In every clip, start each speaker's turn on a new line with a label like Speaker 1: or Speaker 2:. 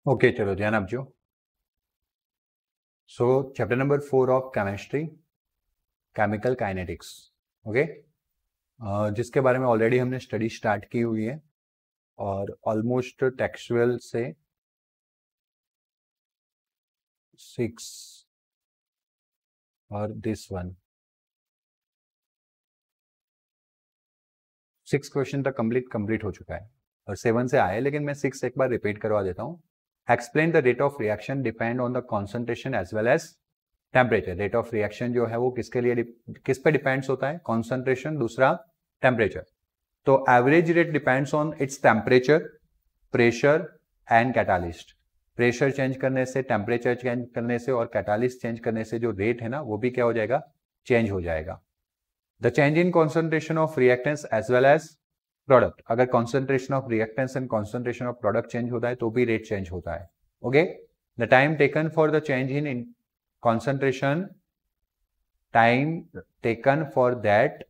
Speaker 1: Okay चलो ध्यान आपजो। So chapter number 4 of chemistry, chemical kinetics. Okay, जिसके बारे में ऑलरेडी हमने स्टडी स्टार्ट की हुई है और ऑलमोस्ट टेक्सचुअल से 6 और दिस वन 6 क्वेश्चन तक कंप्लीट हो चुका है और 7 से आए, लेकिन मैं 6 एक बार रिपीट करवा देता हूँ। Explain the rate of reaction depend on the concentration as well as temperature. Rate of reaction जो है वो किसके लिए किस पे डिपेंड्स होता है? कॉन्सेंट्रेशन, दूसरा टेम्परेचर। तो average rate depends on its temperature, pressure and catalyst. Pressure change करने से, टेम्परेचर चेंज करने से और कैटालिस्ट चेंज करने से जो रेट है ना वो भी क्या हो जाएगा? चेंज हो जाएगा। The change in concentration of reactants as well as product. अगर concentration of reactants and concentration of product change होता है तो भी रेट चेंज होता है। Okay, the time taken for the change in concentration, time taken for that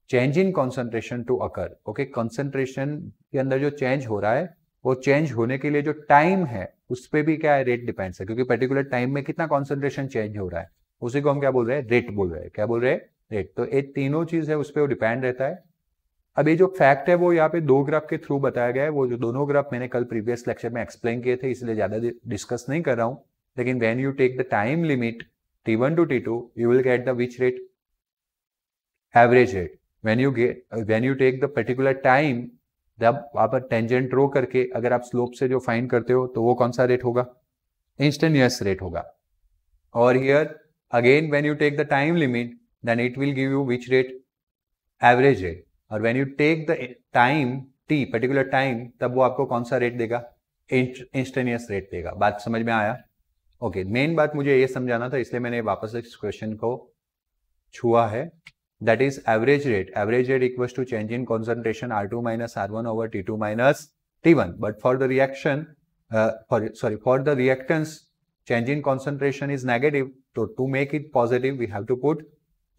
Speaker 1: change in concentration to occur. Okay, concentration के अंदर जो चेंज हो रहा है वो चेंज होने के लिए जो टाइम है उस पर भी क्या है? रेट डिपेंड्स है, क्योंकि पर्टिकुलर टाइम में कितना कॉन्सेंट्रेशन चेंज हो रहा है उसी को हम क्या बोल रहे हैं? रेट बोल रहे हैं। क्या बोल रहे हैं? रेट। तो ये तीनों चीज है उस पर डिपेंड रहता है। अब ये जो फैक्ट है वो यहाँ पे दो ग्राफ के थ्रू बताया गया है। वो जो दोनों ग्राफ मैंने कल प्रीवियस लेक्चर में एक्सप्लेन किए थे, इसलिए ज्यादा डिस्कस नहीं कर रहा हूं। लेकिन when you take the time limit T1 to T2, you will get the which rate? Average rate. When you take the particular time, जब आप टेंजेंट ड्रॉ करके अगर आप स्लोप से जो फाइंड करते हो तो वो कौन सा रेट होगा? इंस्टेंटेनियस रेट होगा। और here again when you take the time limit then it will give you which rate? Average rate. और when you take the time t, particular time, तब वो आपको कौन सा रेट देगा? इंस्टेंटेनियस रेट देगा। बात समझ में आया? ओके, मेन बात मुझे ये समझाना था, इसलिए मैंने वापस इस क्वेश्चन को छुआ है। That is average rate. Average rate equals to change in concentration R2 minus R1 over T2 minus T1। But for the reaction for the reactants change in concentration is negative, तो to make it positive we have to put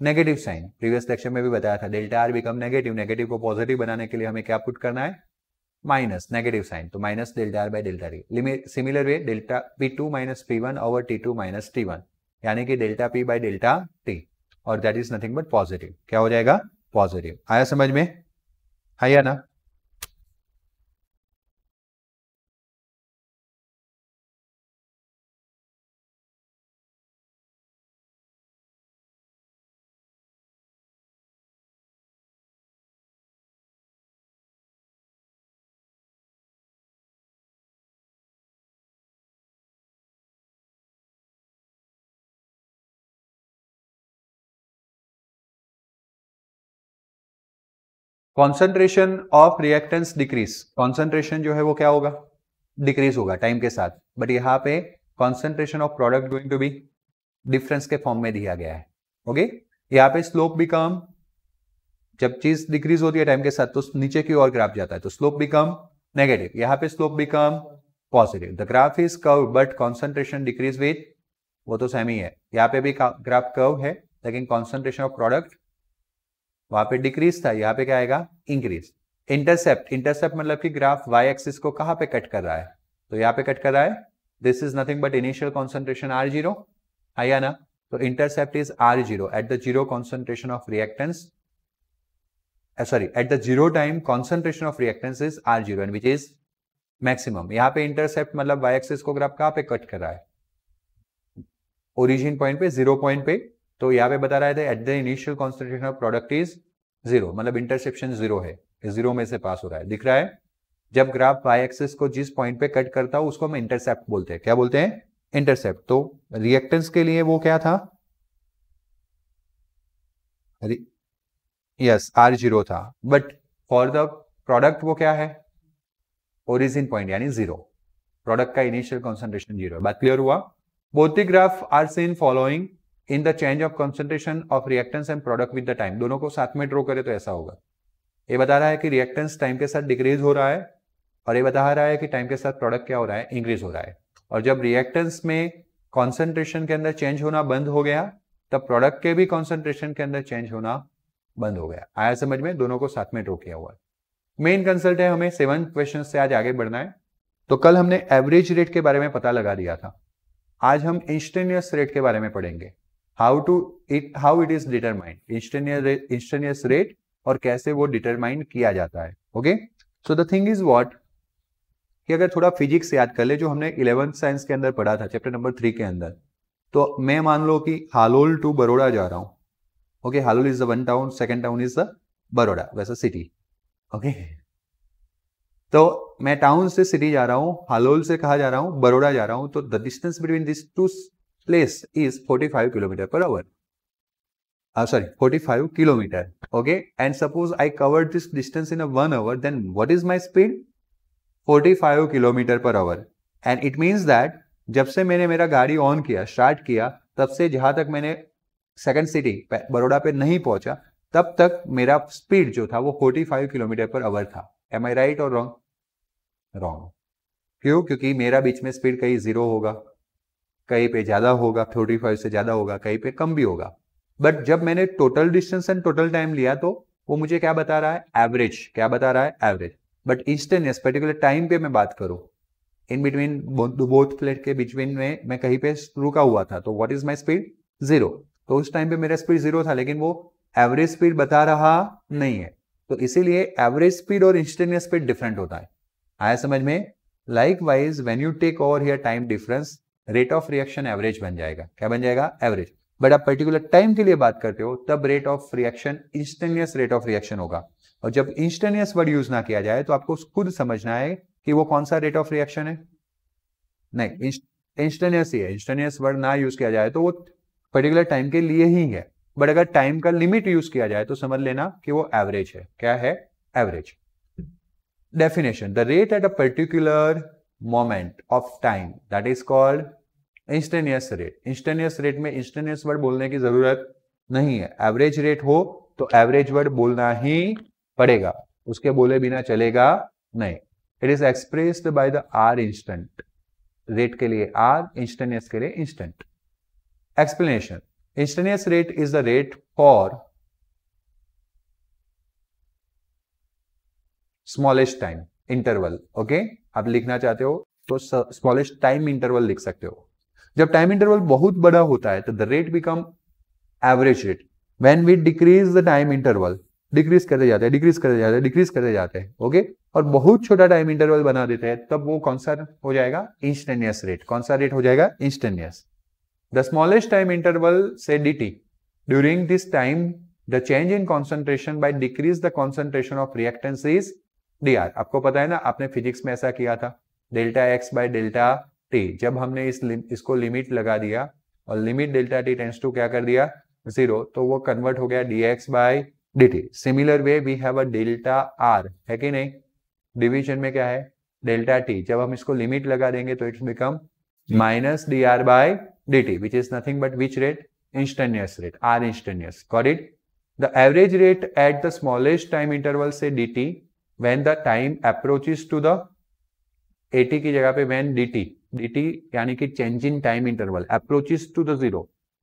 Speaker 1: negative sign. Previous lecture में भी बताया था, delta r become negative. Negative को positive बनाने के लिए हमें क्या पुट करना है? Minus, negative sign. तो minus delta R by delta T. Similar way delta P2 minus P1 over T2 minus T1, यानी कि delta P by delta T, और that is nothing but positive. क्या हो जाएगा? पॉजिटिव। आया समझ में? आया ना? Concentration of reactance decrease. Concentration जो है वो क्या होगा? डिक्रीज होगा टाइम के साथ। बट यहाँ पे concentration of product going to be difference के फॉर्म में दिया गया है। ओके, यहाँ पे स्लोप बिकम, जब चीज डिक्रीज होती है टाइम के साथ तो नीचे की ओर ग्राफ जाता है, तो स्लोप बिकम नेगेटिव। यहाँ पे slope become positive. The graph is curve but concentration decrease with, वो तो सेम ही है। यहाँ पे भी ग्राफ कर्व है, लेकिन कॉन्सेंट्रेशन ऑफ प्रोडक्ट वहां पे डिक्रीज था, यहाँ पे क्या आएगा? इंक्रीज। इंटरसेप्ट, इंटरसेप्ट मतलब कि ग्राफ वाई एक्सिस को कहां पे कट कर रहा है? तो यहाँ पे कट कर रहा है। This is nothing but initial concentration R0, आया ना? तो intercept is R0 at the zero concentration of reactance, sorry at the zero time concentration of reactants is R0 and which is maximum. यहाँ पे intercept मतलब Y axis को graph कहां पे cut कर रहा है? ओरिजिन पॉइंट पे, जीरो पॉइंट पे। तो यहाँ पे बता रहा है at the initial concentration of product is 0, मतलब इंटरसेप्शन 0 है, 0 में से पास हो रहा है। दिख रहा है? जब ग्राफ वाई एक्सिस को जिस पॉइंट पे कट करता है उसको हम इंटरसेप्ट बोलते हैं। क्या बोलते हैं? इंटरसेप्ट। तो रिएक्टेंस के लिए वो क्या था? यस, R0 था। बट फॉर द प्रोडक्ट वो क्या है? ओरिजिन पॉइंट यानी 0। प्रोडक्ट का इनिशियल कॉन्सेंट्रेशन 0 है। बात क्लियर हुआ? Both the graph are seen following in the change of concentration of reactants and product with the time. दोनों को साथ में ड्रॉ करे तो ऐसा होगा। ये बता रहा है कि रिएक्टेंस टाइम के साथ डिक्रीज हो रहा है, और ये बता रहा है कि टाइम के साथ प्रोडक्ट क्या हो रहा है? इंक्रीज हो रहा है। और जब रिएक्टेंस में कॉन्सेंट्रेशन के अंदर चेंज होना बंद हो गया, तब प्रोडक्ट के भी कॉन्सेंट्रेशन के अंदर चेंज होना बंद हो गया। आया समझ में? दोनों को साथ में ड्रॉ किया हुआ है। मेन कंसल्ट है, हमें 7 क्वेश्चन से आज आगे बढ़ना है। तो कल हमने एवरेज रेट के बारे में पता लगा दिया था, आज हम इंस्टेंटेनियस रेट के बारे में पढ़ेंगे, how it is determined, instantaneous rate और कैसे वो डिटरमाइन किया जाता है। Okay, so the thing is what कि अगर थोड़ा फिजिक्स याद कर ले जो हमने 11th साइंस के अंदर पढ़ा था चैप्टर नंबर 3 के अंदर, तो मैं मान लो कि हालोल टू बड़ौदा जा रहा हूं। Okay, Halol is the one town, second town is the Baroda, वैसा सिटी। ओके, तो मैं टाउन से सिटी जा रहा हूं, हालोल से कहा जा रहा हूं, बड़ौदा जा रहा हूं, तो the distance between this two place is 45 kilometre per hour, sorry 45 kilometer. Okay, and suppose I covered this distance in a 1 hour, then what is my speed? 45 kilometer per hour. And it means that जब से मैंने मेरा गाड़ी on किया, start किया, तब से जहां तक मैंने सेकंड सिटी बड़ौदा पे नहीं पहुंचा, तब तक मेरा स्पीड जो था वो 45 किलोमीटर पर आवर था। एम आई राइट और रॉन्ग? रॉन्ग। क्यों? क्योंकि मेरा बीच में स्पीड कहीं 0 होगा, कहीं पे ज्यादा होगा, 45 से ज्यादा होगा, कहीं पे कम भी होगा। बट जब मैंने total distance and total time लिया तो वो मुझे क्या बता रहा है? एवरेज। क्या बता रहा है? Average. But instantaneous particular time पे मैं बात करूं, इन बिटवीन बोथ प्लेट के बिटवीन में मैं कहीं पे रुका हुआ था, तो व्हाट इज माय स्पीड? 0। तो उस टाइम पे मेरा स्पीड 0 था, लेकिन वो एवरेज स्पीड बता रहा नहीं है। तो इसीलिए एवरेज स्पीड और इंस्टेंटेनियस स्पीड डिफरेंट होता है। आया समझ में? Likewise when you take over here time difference, rate of reaction average बन जाएगा। क्या बन जाएगा? एवरेज। बट आप पर्टिकुलर टाइम के लिए बात करते हो तब rate of reaction instantaneous rate of reaction होगा। और जब इंस्टेंटेनियस वर्ड यूज ना किया जाए तो आपको खुद समझना है कि वो कौन सा रेट ऑफ रिएक्शन है। नहीं, इंस्टेंटेनियस ही है। इंस्टेंटेनियस वर्ड ना यूज किया जाए तो वो पर्टिकुलर टाइम के लिए ही है, बट अगर टाइम का लिमिट यूज किया जाए तो समझ लेना कि वो एवरेज है। क्या है? Average. Definition: the rate at a particular moment of time that is called instantaneous rate. Instantaneous rate में इंस्टेंटेनियस वर्ड बोलने की जरूरत नहीं है। एवरेज रेट हो तो एवरेज वर्ड बोलना ही पड़ेगा, उसके बोले बिना चलेगा नहीं। It is expressed by the R instant. Rate के लिए आर, इंस्टेंटेनियस के लिए instant. Explanation: instantaneous rate is the rate for smallest time interval. Okay, आप लिखना चाहते हो तो स्मॉलेस्ट टाइम इंटरवल लिख सकते हो। जब टाइम इंटरवल बहुत बड़ा होता है तो the rate become average rate. When we decrease the time interval, decrease करते जाते हैं, डिक्रीज करते जाते हैं, डिक्रीज करते जाते हैं। ओके, और बहुत छोटा टाइम इंटरवल बना देते हैं, तब वो कौन सा हो जाएगा? Instantaneous rate. कौन सा रेट हो जाएगा? Instantaneous. The smallest time interval से dt, during this time the change in concentration by decrease the concentration of reactants is dr। आपको पता है ना, आपने फिजिक्स में ऐसा किया था, delta x by delta t. जब हमने इसको लिमिट लगा दिया और limit delta t tends to क्या कर दिया? 0, तो वो कन्वर्ट हो गया dx by dt। Similar way we have a delta r, है कि नहीं? डिवीजन में क्या है? Delta t। जब हम इसको लिमिट लगा देंगे तो it's become minus dr by dt, which is nothing but which rate? Instantaneous rate, r instantaneous. Got it? The average rate at the smallest time interval से dt when the time approaches to the 80 की जगह पे when dt यानी कि change in time interval approaches to the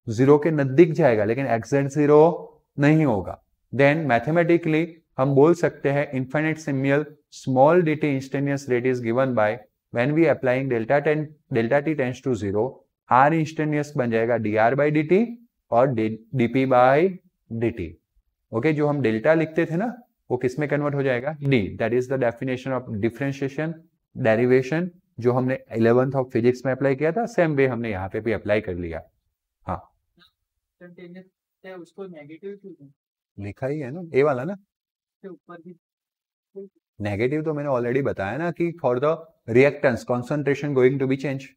Speaker 1: 0 के नजदीक जाएगा, लेकिन एग्जैक्ट 0 नहीं होगा। देन मैथमेटिकली हम बोल सकते हैं infinitesimally small dt instantaneous rate is given by when we applying delta t tends to 0, r instantaneous बन जाएगा dr by dt और dp by dt। ओके, जो हम डेल्टा लिखते थे ना वो किस में कन्वर्ट हो जाएगा? D. That is the definition of differentiation derivation, जो हमने 11th ऑफ फिजिक्स में अप्लाई किया था, सेम वे हमने यहाँ पे भी अप्लाई कर लिया। हाँ,
Speaker 2: उसको नेगेटिव क्यों
Speaker 1: लिखा ही है ना, ए वाला ना,
Speaker 2: ऊपर भी
Speaker 1: नेगेटिव तो मैंने ऑलरेडी बताया ना कि for the reactants concentration going to be change,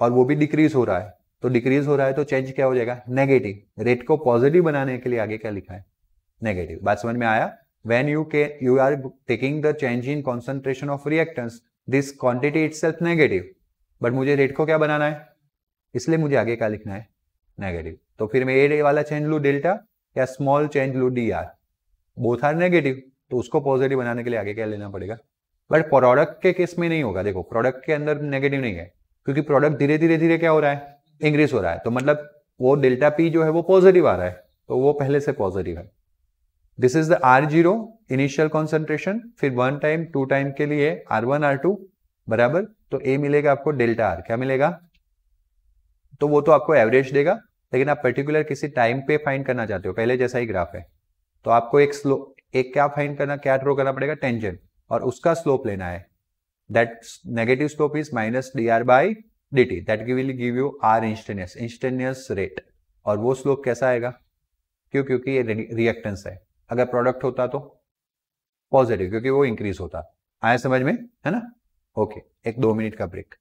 Speaker 1: और वो भी डिक्रीज हो रहा है, तो डिक्रीज हो रहा है तो चेंज क्या हो जाएगा? नेगेटिव। रेट को पॉजिटिव बनाने के लिए आगे क्या लिखा है? नेगेटिव। बात समझ में आया? When you are taking the change in concentration of reactants, this quantity itself negative, but मुझे रेट को क्या बनाना है, इसलिए मुझे आगे क्या लिखना है? नेगेटिव। तो फिर मैं ए वाला चेंज लू डेल्टा या स्मॉल चेंज लू d r, both are negative, तो उसको पॉजिटिव बनाने के लिए आगे क्या लेना पड़ेगा? बट प्रोडक्ट के केस में नहीं होगा। देखो, प्रोडक्ट के अंदर नेगेटिव नहीं है, क्योंकि प्रोडक्ट धीरे धीरे क्या हो रहा है? इंक्रीज हो रहा है, तो मतलब वो डेल्टा पी जो है वो पॉजिटिव आ रहा है, तो वो पहले से पॉजिटिव है। This is the R0 initial concentration, फिर 1 टाइम 2 टाइम के लिए R1 R2, बराबर। तो ए मिलेगा आपको डेल्टा आर, क्या मिलेगा, तो वो तो आपको एवरेज देगा, लेकिन आप पर्टिकुलर किसी टाइम पे फाइंड करना चाहते हो, पहले जैसा ही ग्राफ है, तो आपको एक क्या फाइंड करना, क्या ड्रॉ करना पड़ेगा, टेंजेंट, और उसका स्लोप लेना है। That negative slope is minus d r by d t, that will give you R instantaneous rate. और वो स्लोप कैसा आएगा, क्योंकि ये रिएक्टेंस है, अगर प्रोडक्ट होता तो पॉजिटिव, क्योंकि वो इंक्रीज होता। आया समझ में, है ना। ओके, एक 2 मिनट का ब्रेक।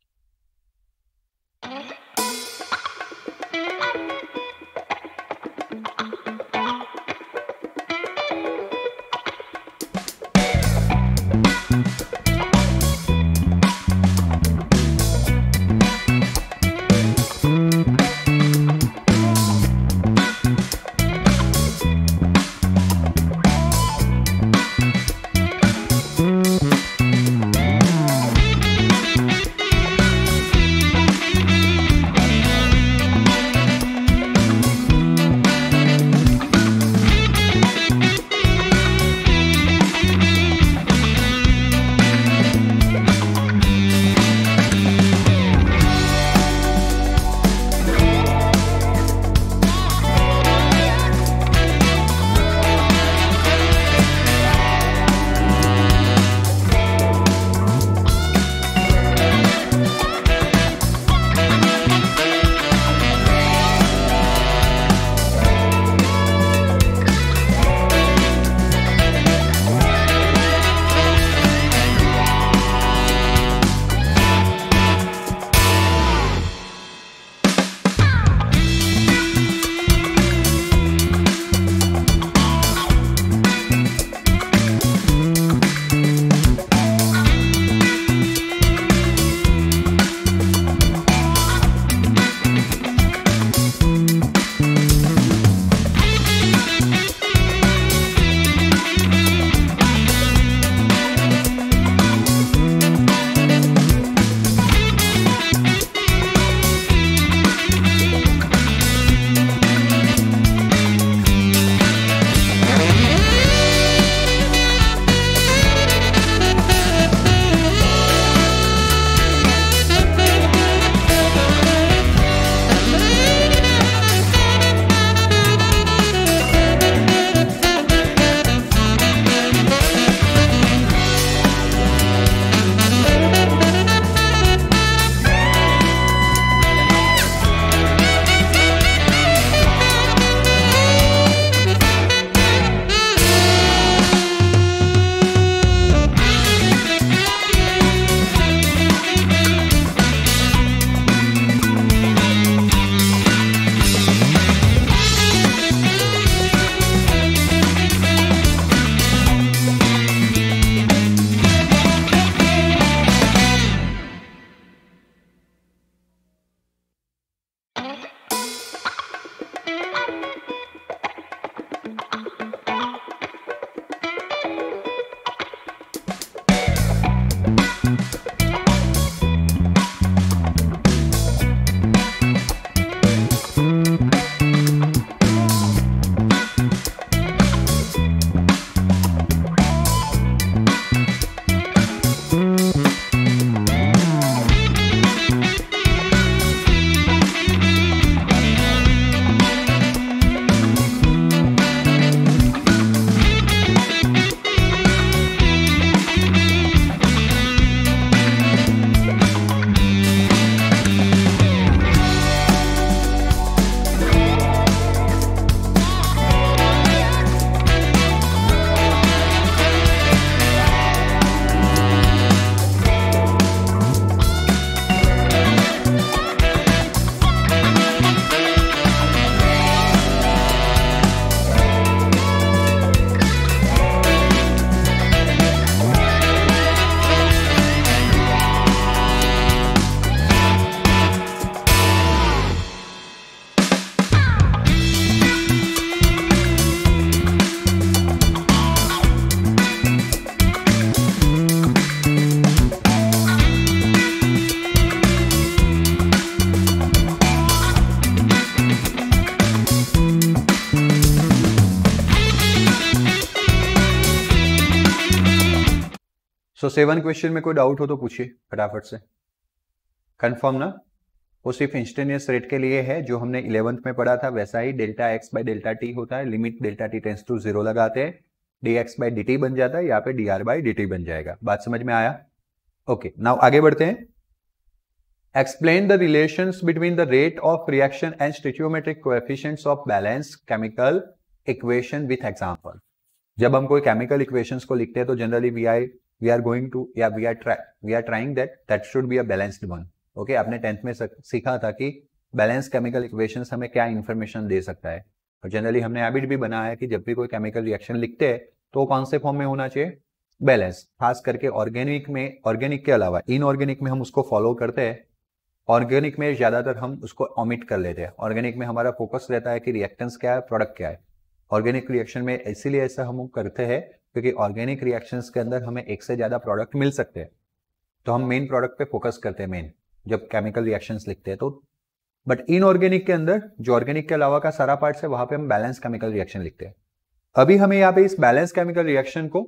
Speaker 1: सो 7 क्वेश्चन में कोई डाउट हो तो पूछिए फटाफट से। कंफर्म ना? वो सिर्फ इंस्टेंटेनियस रेट के लिए है, जो हमने 11th में पढ़ा था वैसा ही delta x by delta t होता है, limit delta t tends to 0 लगाते हैं, d x by d t बन जाता है, यहाँ पे d r by d t बन जाएगा। बात समझ में आया? ओके, नाउ आगे बढ़ते हैं। Explain the relations between the rate of reaction and stoichiometric coefficients of balance chemical equation with example. जब हम कोई केमिकल इक्वेशंस को लिखते हैं तो generally we are going to या we are trying that should be a balanced one. Okay, आपने 10th में सीखा था कि बैलेंस केमिकल इक्वेशंस हमें क्या इंफॉर्मेशन दे सकता है, और जनरली हमने हैबिट भी बनाया है कि जब भी कोई केमिकल रिएक्शन लिखते हैं तो कौन से फॉर्म में होना चाहिए? बैलेंस। खास करके ऑर्गेनिक में, ऑर्गेनिक के अलावा इनऑर्गेनिक में हम उसको फॉलो करते हैं, ऑर्गेनिक में ज्यादातर हम उसको ओमिट कर लेते हैं। ऑर्गेनिक में हमारा फोकस रहता है कि रिएक्टेंस क्या है, प्रोडक्ट क्या है। ऑर्गेनिक रिएक्शन में इसीलिए ऐसा हम करते हैं क्योंकि ऑर्गेनिक रिएक्शंस के अंदर हमें एक से ज्यादा प्रोडक्ट मिल सकते हैं, तो हम मेन प्रोडक्ट पे फोकस करते हैं मेन जब केमिकल रिएक्शंस लिखते हैं तो। बट इनऑर्गेनिक के अंदर जो ऑर्गेनिक के अलावा का सारा पार्ट है वहां पे हम बैलेंस केमिकल रिएक्शन लिखते हैं। अभी हमें यहाँ पे इस बैलेंस केमिकल रिएक्शन को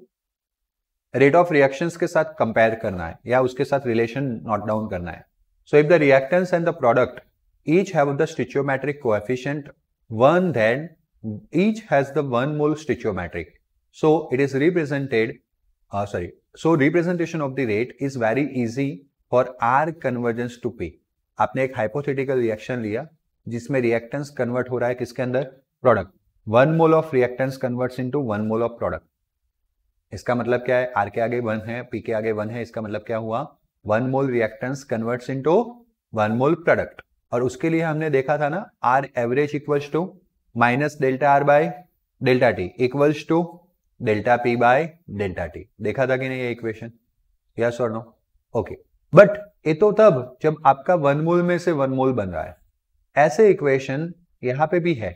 Speaker 1: रेट ऑफ रिएक्शंस के साथ कंपेयर करना है या उसके साथ रिलेशन नोट डाउन करना है। So if the reactants and the product each have the stoichiometric coefficient 1, then each has the 1 mole stoichiometric. So it is represented, so representation of the rate is very easy for R convergence to P. आपने एक hypothetical reaction लिया जिसमें reactance convert हो रहा है किसके अंदर? Product. 1 mole of reactance converts into 1 mole of product. इसका मतलब क्या है? R के आगे 1 है, P के आगे 1 है, इसका मतलब क्या हुआ? 1 mole reactants converts into 1 mole product. और उसके लिए हमने देखा था ना, R average equals to minus delta R by delta t equals to delta p by delta t. देखा था कि नहीं ये इक्वेशन? यस और नो? ओके, बट ये तो तब जब आपका 1 मोल में से 1 मोल बन रहा है। ऐसे इक्वेशन यहां पे भी है।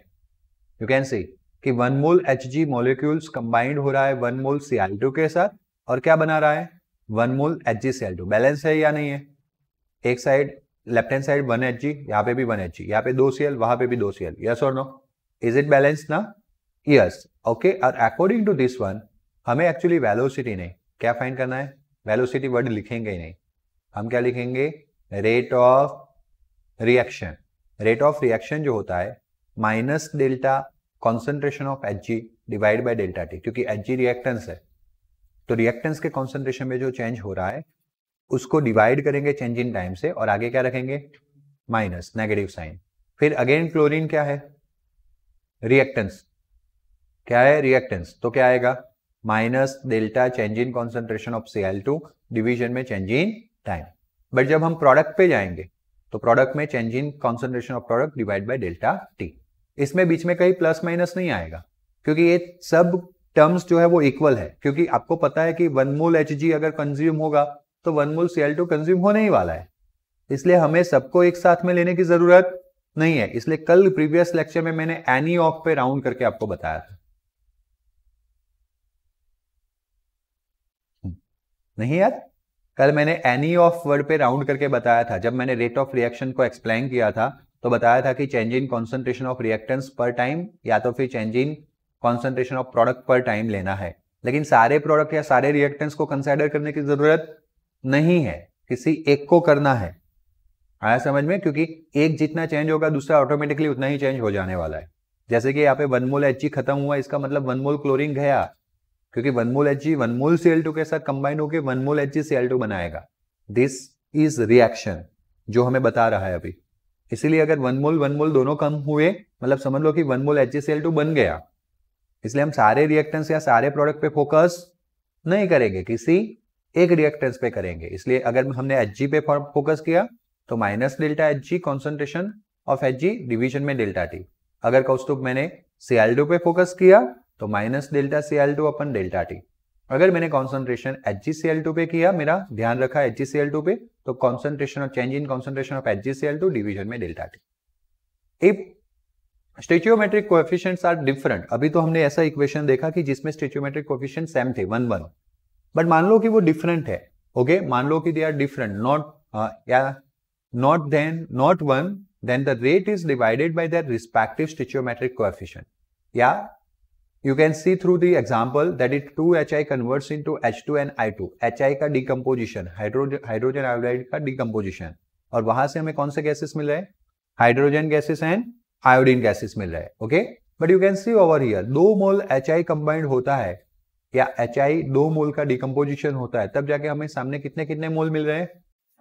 Speaker 1: यू कैन सी कि 1 मोल Hg मॉलिक्यूल्स कंबाइंड हो रहा है 1 मोल Cl2 के साथ, और क्या बना रहा है? 1 मोल HgCl2। बैलेंस है या नहीं है? एक side left hand side 1 Hg, यहाँ पे भी 1 Hg, यहाँ पे 2 Cl, वहां पे भी 2 Cl। यस और नो? Is it balanced ना? Yes. Okay. और according to this one, हमें एक्चुअली वेलोसिटी नहीं, क्या फाइंड करना है? वेलोसिटी वर्ड लिखेंगे ही नहीं, हम क्या लिखेंगे? Rate of reaction. Rate of reaction जो होता है minus delta concentration of Hg divide by delta T, क्योंकि Hg रिएक्टेंस है तो रिएक्टेंस के कॉन्सेंट्रेशन में जो चेंज हो रहा है उसको डिवाइड करेंगे चेंज इन टाइम से, और आगे क्या रखेंगे? Minus, negative sign. फिर अगेन क्लोरीन क्या है? रिएक्टेंस। क्या है? रिएक्टेंस। तो क्या आएगा? Minus delta change in concentration of Cl2 division में चेंज इन टाइम। बट जब हम प्रोडक्ट पे जाएंगे तो प्रोडक्ट में change in concentration of product divide by delta t. इसमें बीच में कहीं प्लस माइनस नहीं आएगा क्योंकि ये सब टर्म्स जो है वो इक्वल है, क्योंकि आपको पता है कि 1 मोल Hg अगर कंज्यूम होगा तो 1 मोल Cl2 कंज्यूम होने ही वाला है, इसलिए हमें सबको एक साथ में लेने की जरूरत नहीं है। इसलिए कल प्रीवियस लेक्चर में मैंने एनी ऑफ पे राउंड करके आपको बताया था, नहीं यार? कल मैंने एनी ऑफ वर्ड पे राउंड करके बताया था। जब मैंने रेट ऑफ रिएक्शन को एक्सप्लेन किया था तो बताया था कि change in concentration of reactance पर टाइम या तो फिर change in concentration of product पर टाइम लेना है, लेकिन सारे प्रोडक्ट या सारे रिएक्टेंट्स को कंसिडर करने की जरूरत नहीं है, किसी एक को करना है। आया समझ में? क्योंकि एक जितना चेंज होगा दूसरा ऑटोमेटिकली उतना ही चेंज हो जाने वाला है। जैसे कि यहाँ पे 1 मोल Hg खत्म हुआ, इसका मतलब 1 मोल क्लोरीन गया, क्योंकि 1 मोल Hg 1 मोल Cl2 के साथ कंबाइन होकर 1 मोल HgCl2 बनाएगा। दिस इज रिएक्शन जो हमें बता रहा है अभी। इसीलिए अगर 1 मोल दोनों कम हुए मतलब समझ लो कि 1 मोल HgCl2 बन गया। इसलिए हम सारे रिएक्टेंस या सारे प्रोडक्ट पे फोकस नहीं करेंगे, किसी एक रिएक्टेंस पे करेंगे। इसलिए अगर हमने Hg पे फोकस किया तो minus delta Hg concentration of Hg division में डेल्टा टी। अगर कौस्तुभ मैंने Cl2 पे फोकस किया तो माइनस डेल्टा Cl2 अपन डेल्टा टी। अगर मैंने कॉन्सेंट्रेशन HgCl2 पे किया, मेरा ध्यान रखा HgCl2 पे, तो concentration of change in concentration of HgCl2 division में delta t. If stoichiometric coefficients are different, अभी तो हमने ऐसा इक्वेशन देखा कि जिसमें स्टोइचियोमेट्रिक कोएफिशिएंट सेम थे 1 1, बट मान लो कि वो डिफरेंट है। ओके, मान लो कि they are different, not 1, then the rate is divided by their respective stoichiometric coefficient. या You can see through the example that it 2HI converts into H2 and I2. HI का decomposition, hydrogen iodide का decomposition, और वहां से हमें कौन से gases मिल रहे हैं? Hydrogen gases and iodine gases मिल रहे हैं. Okay, but you can see over here 2 mole HI combined होता है या HI 2 मोल का डिकम्पोजिशन होता है, तब जाके हमें सामने कितने कितने मोल मिल रहे हैं?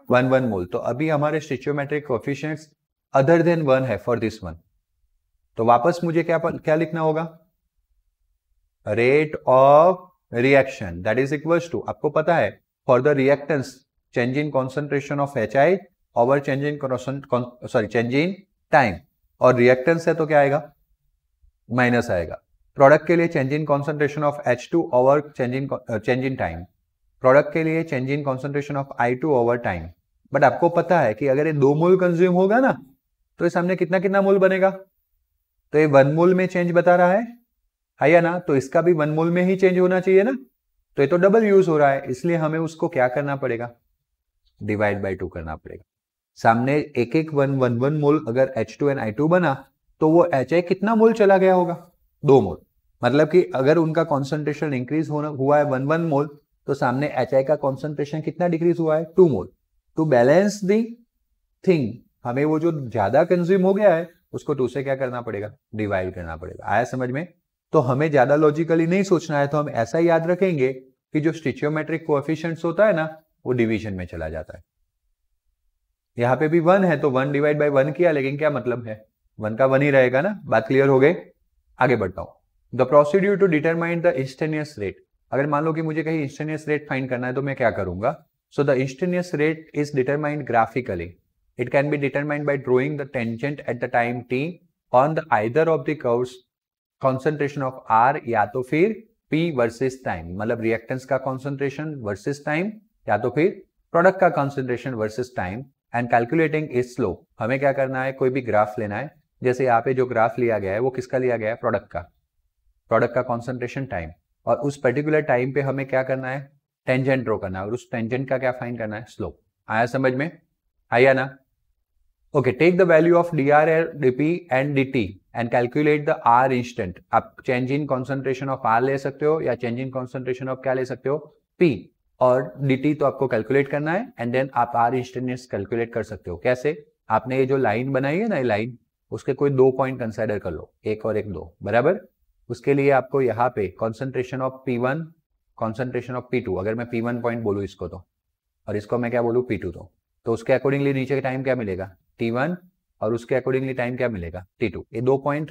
Speaker 1: 1 मोल. तो अभी हमारे स्टिचियोमेट्रिक कोएफिशिएंट्स अदर देन 1 है फॉर दिस वन. तो वापस मुझे क्या लिखना होगा? Rate of reaction that is equals to, आपको पता है for the reactants change in concentration of HI over change in time, और रिएक्टेंस है तो क्या आएगा? माइनस आएगा. प्रोडक्ट के लिए change in concentration of H2 over change in time, product के लिए change in concentration of I2 over time. But आपको पता है कि अगर ये 2 मोल कंज्यूम होगा ना, तो ये सामने कितना कितना मोल बनेगा? तो ये 1 मोल में चेंज बता रहा है या ना, तो इसका भी 1 मोल में ही चेंज होना चाहिए ना. तो ये तो डबल यूज हो रहा है, इसलिए हमें उसको क्या करना पड़ेगा? डिवाइड बाय 2 करना पड़ेगा. सामने एक 1 मोल अगर H2 एंड I2 बना, तो वो HI कितना मोल चला गया होगा? 2 मोल. मतलब कि अगर उनका कॉन्सेंट्रेशन इंक्रीज हुआ है 1 मोल, तो सामने HI का कॉन्सेंट्रेशन कितना डिक्रीज हुआ है? 2 मोल. टू बैलेंस दी थिंग, हमें वो जो ज्यादा कंज्यूम हो गया है उसको 2 से क्या करना पड़ेगा? डिवाइड करना पड़ेगा. आया समझ में? तो हमें ज्यादा लॉजिकली नहीं सोचना है, तो हम ऐसा याद रखेंगे कि जो स्टिचियोमेट्रिक कोएफिशिएंट्स होता है ना, वो डिवीजन में चला जाता है. यहाँ पे भी 1 है तो 1 डिवाइड बाय 1 किया, लेकिन क्या मतलब है? 1 का 1 ही रहेगा ना. बात क्लियर हो गई? आगे बढ़ता हूं. The procedure to determine the instantaneous rate. अगर मान लो कि मुझे कहीं इंस्टेंटेनियस रेट फाइंड करना है, तो मैं क्या करूंगा? So the instantaneous rate is determined graphically. It can be determined by drawing the tangent at the time t on the either of the curves concentration of R, या तो फिर P versus time, मतलब reactance का concentration versus time, या तो फिर product का concentration versus time, and calculating is slope. हमें क्या करना है? कोई भी ग्राफ लेना है. जैसे यहाँ पे जो ग्राफ लिया गया है वो किसका लिया गया है? प्रोडक्ट का कॉन्सेंट्रेशन टाइम, और उस पर्टिकुलर टाइम पे हमें क्या करना है? टेंजेंट ड्रॉ करना है, और उस टेंजेंट का क्या फाइंड करना है? स्लोप. आया समझ में? आया ना? Okay, take the value of dr, dp and dt and calculate the R instant. आप change in concentration of R ले सकते हो, या चेंज इन कॉन्सेंट्रेशन ऑफ क्या ले सकते हो? P. और dt तो आपको कैलकुलेट करना है, एंड देन आप R इंस्टेंटेनियस कैलकुलेट कर सकते हो. कैसे? आपने ये जो लाइन बनाई है ना, ये लाइन, उसके कोई 2 पॉइंट कंसिडर कर लो, 1 और 1 2, बराबर. उसके लिए आपको यहाँ पे concentration of P1, concentration of P2, अगर मैं P1 पॉइंट बोलूँ इसको तो, और इसको मैं क्या बोलूँ? P2. तो उसके अकॉर्डिंगली नीचे का टाइम क्या मिलेगा? T1, और उसके अकॉर्डिंगली टाइम क्या मिलेगा? T2. ये 2 पॉइंट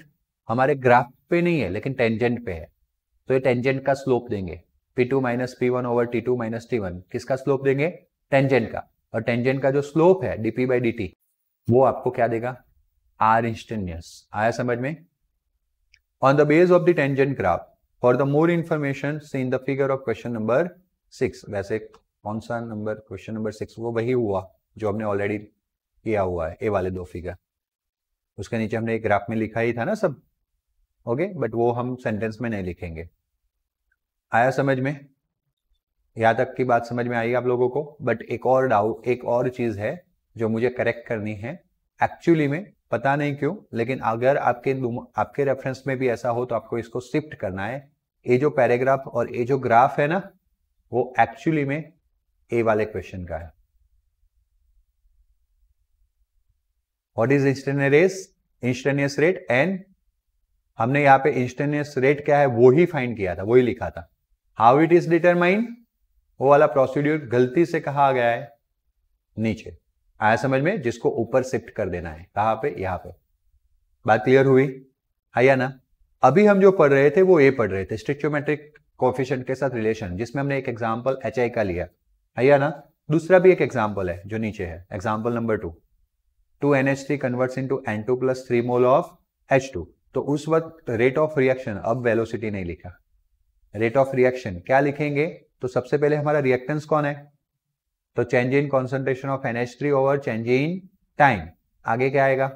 Speaker 1: हमारे ग्राफ पे नहीं है, लेकिन टेंजेंट पे है, तो ये टेंजेंट का स्लोप देंगे. P2 minus P1 over T2 minus T1, किसका स्लोप देंगे? टेंजेंट का. और टेंजेंट का जो स्लोप है dp बाई dt, वो आपको क्या देगा? R instantaneous. आया समझ में? On the base of the tangent graph, for the more information see in the figure of question number 6. वैसे कौन सा नंबर? क्वेश्चन नंबर 6 वो वही हुआ जो हमने ऑलरेडी किया हुआ है, ए वाले 2 फिगर. उसके नीचे हमने एक ग्राफ में लिखा ही था ना सब. ओके, बट वो हम सेंटेंस में नहीं लिखेंगे. आया समझ में? यहाँ तक की बात समझ में आई आप लोगों को? बट एक और डाउट, एक और चीज है जो मुझे करेक्ट करनी है. एक्चुअली में पता नहीं क्यों, लेकिन अगर आपके रेफरेंस में भी ऐसा हो, तो आपको इसको शिफ्ट करना है. ये जो पैराग्राफ और ये जो ग्राफ है ना, वो एक्चुअली में ए वाले क्वेश्चन का है. What is instantaneous rate? And हमने यहाँ पे इंस्टेंटेनियस रेट क्या है वो ही फाइंड किया था, वही लिखा था. हाउ इट इज डिटरमाइंड, वो वाला प्रोसीड्यूर गलती से कहा गया है नीचे. आया समझ में? जिसको ऊपर शिफ्ट कर देना है. कहां पे? यहाँ पे. बात क्लियर हुई? आया ना? अभी हम जो पढ़ रहे थे वो ये पढ़ रहे थे स्टिचियोमेट्रिक कोएफिशिएंट के साथ रिलेशन, जिसमें हमने एक एग्जांपल HI का लिया. आया ना? दूसरा भी एक एग्जांपल है जो नीचे है, example number 2. 2NH3 converts into N2 + 3 mole of H2. तो उस वक्त रेट ऑफ रिएक्शन, अब वेलोसिटी नहीं लिखा, रेट ऑफ रिएक्शन क्या लिखेंगे? तो सबसे पहले हमारा रिएक्टेंस कौन है? तो change in concentration of NH3 over change in time. आगे क्या आएगा?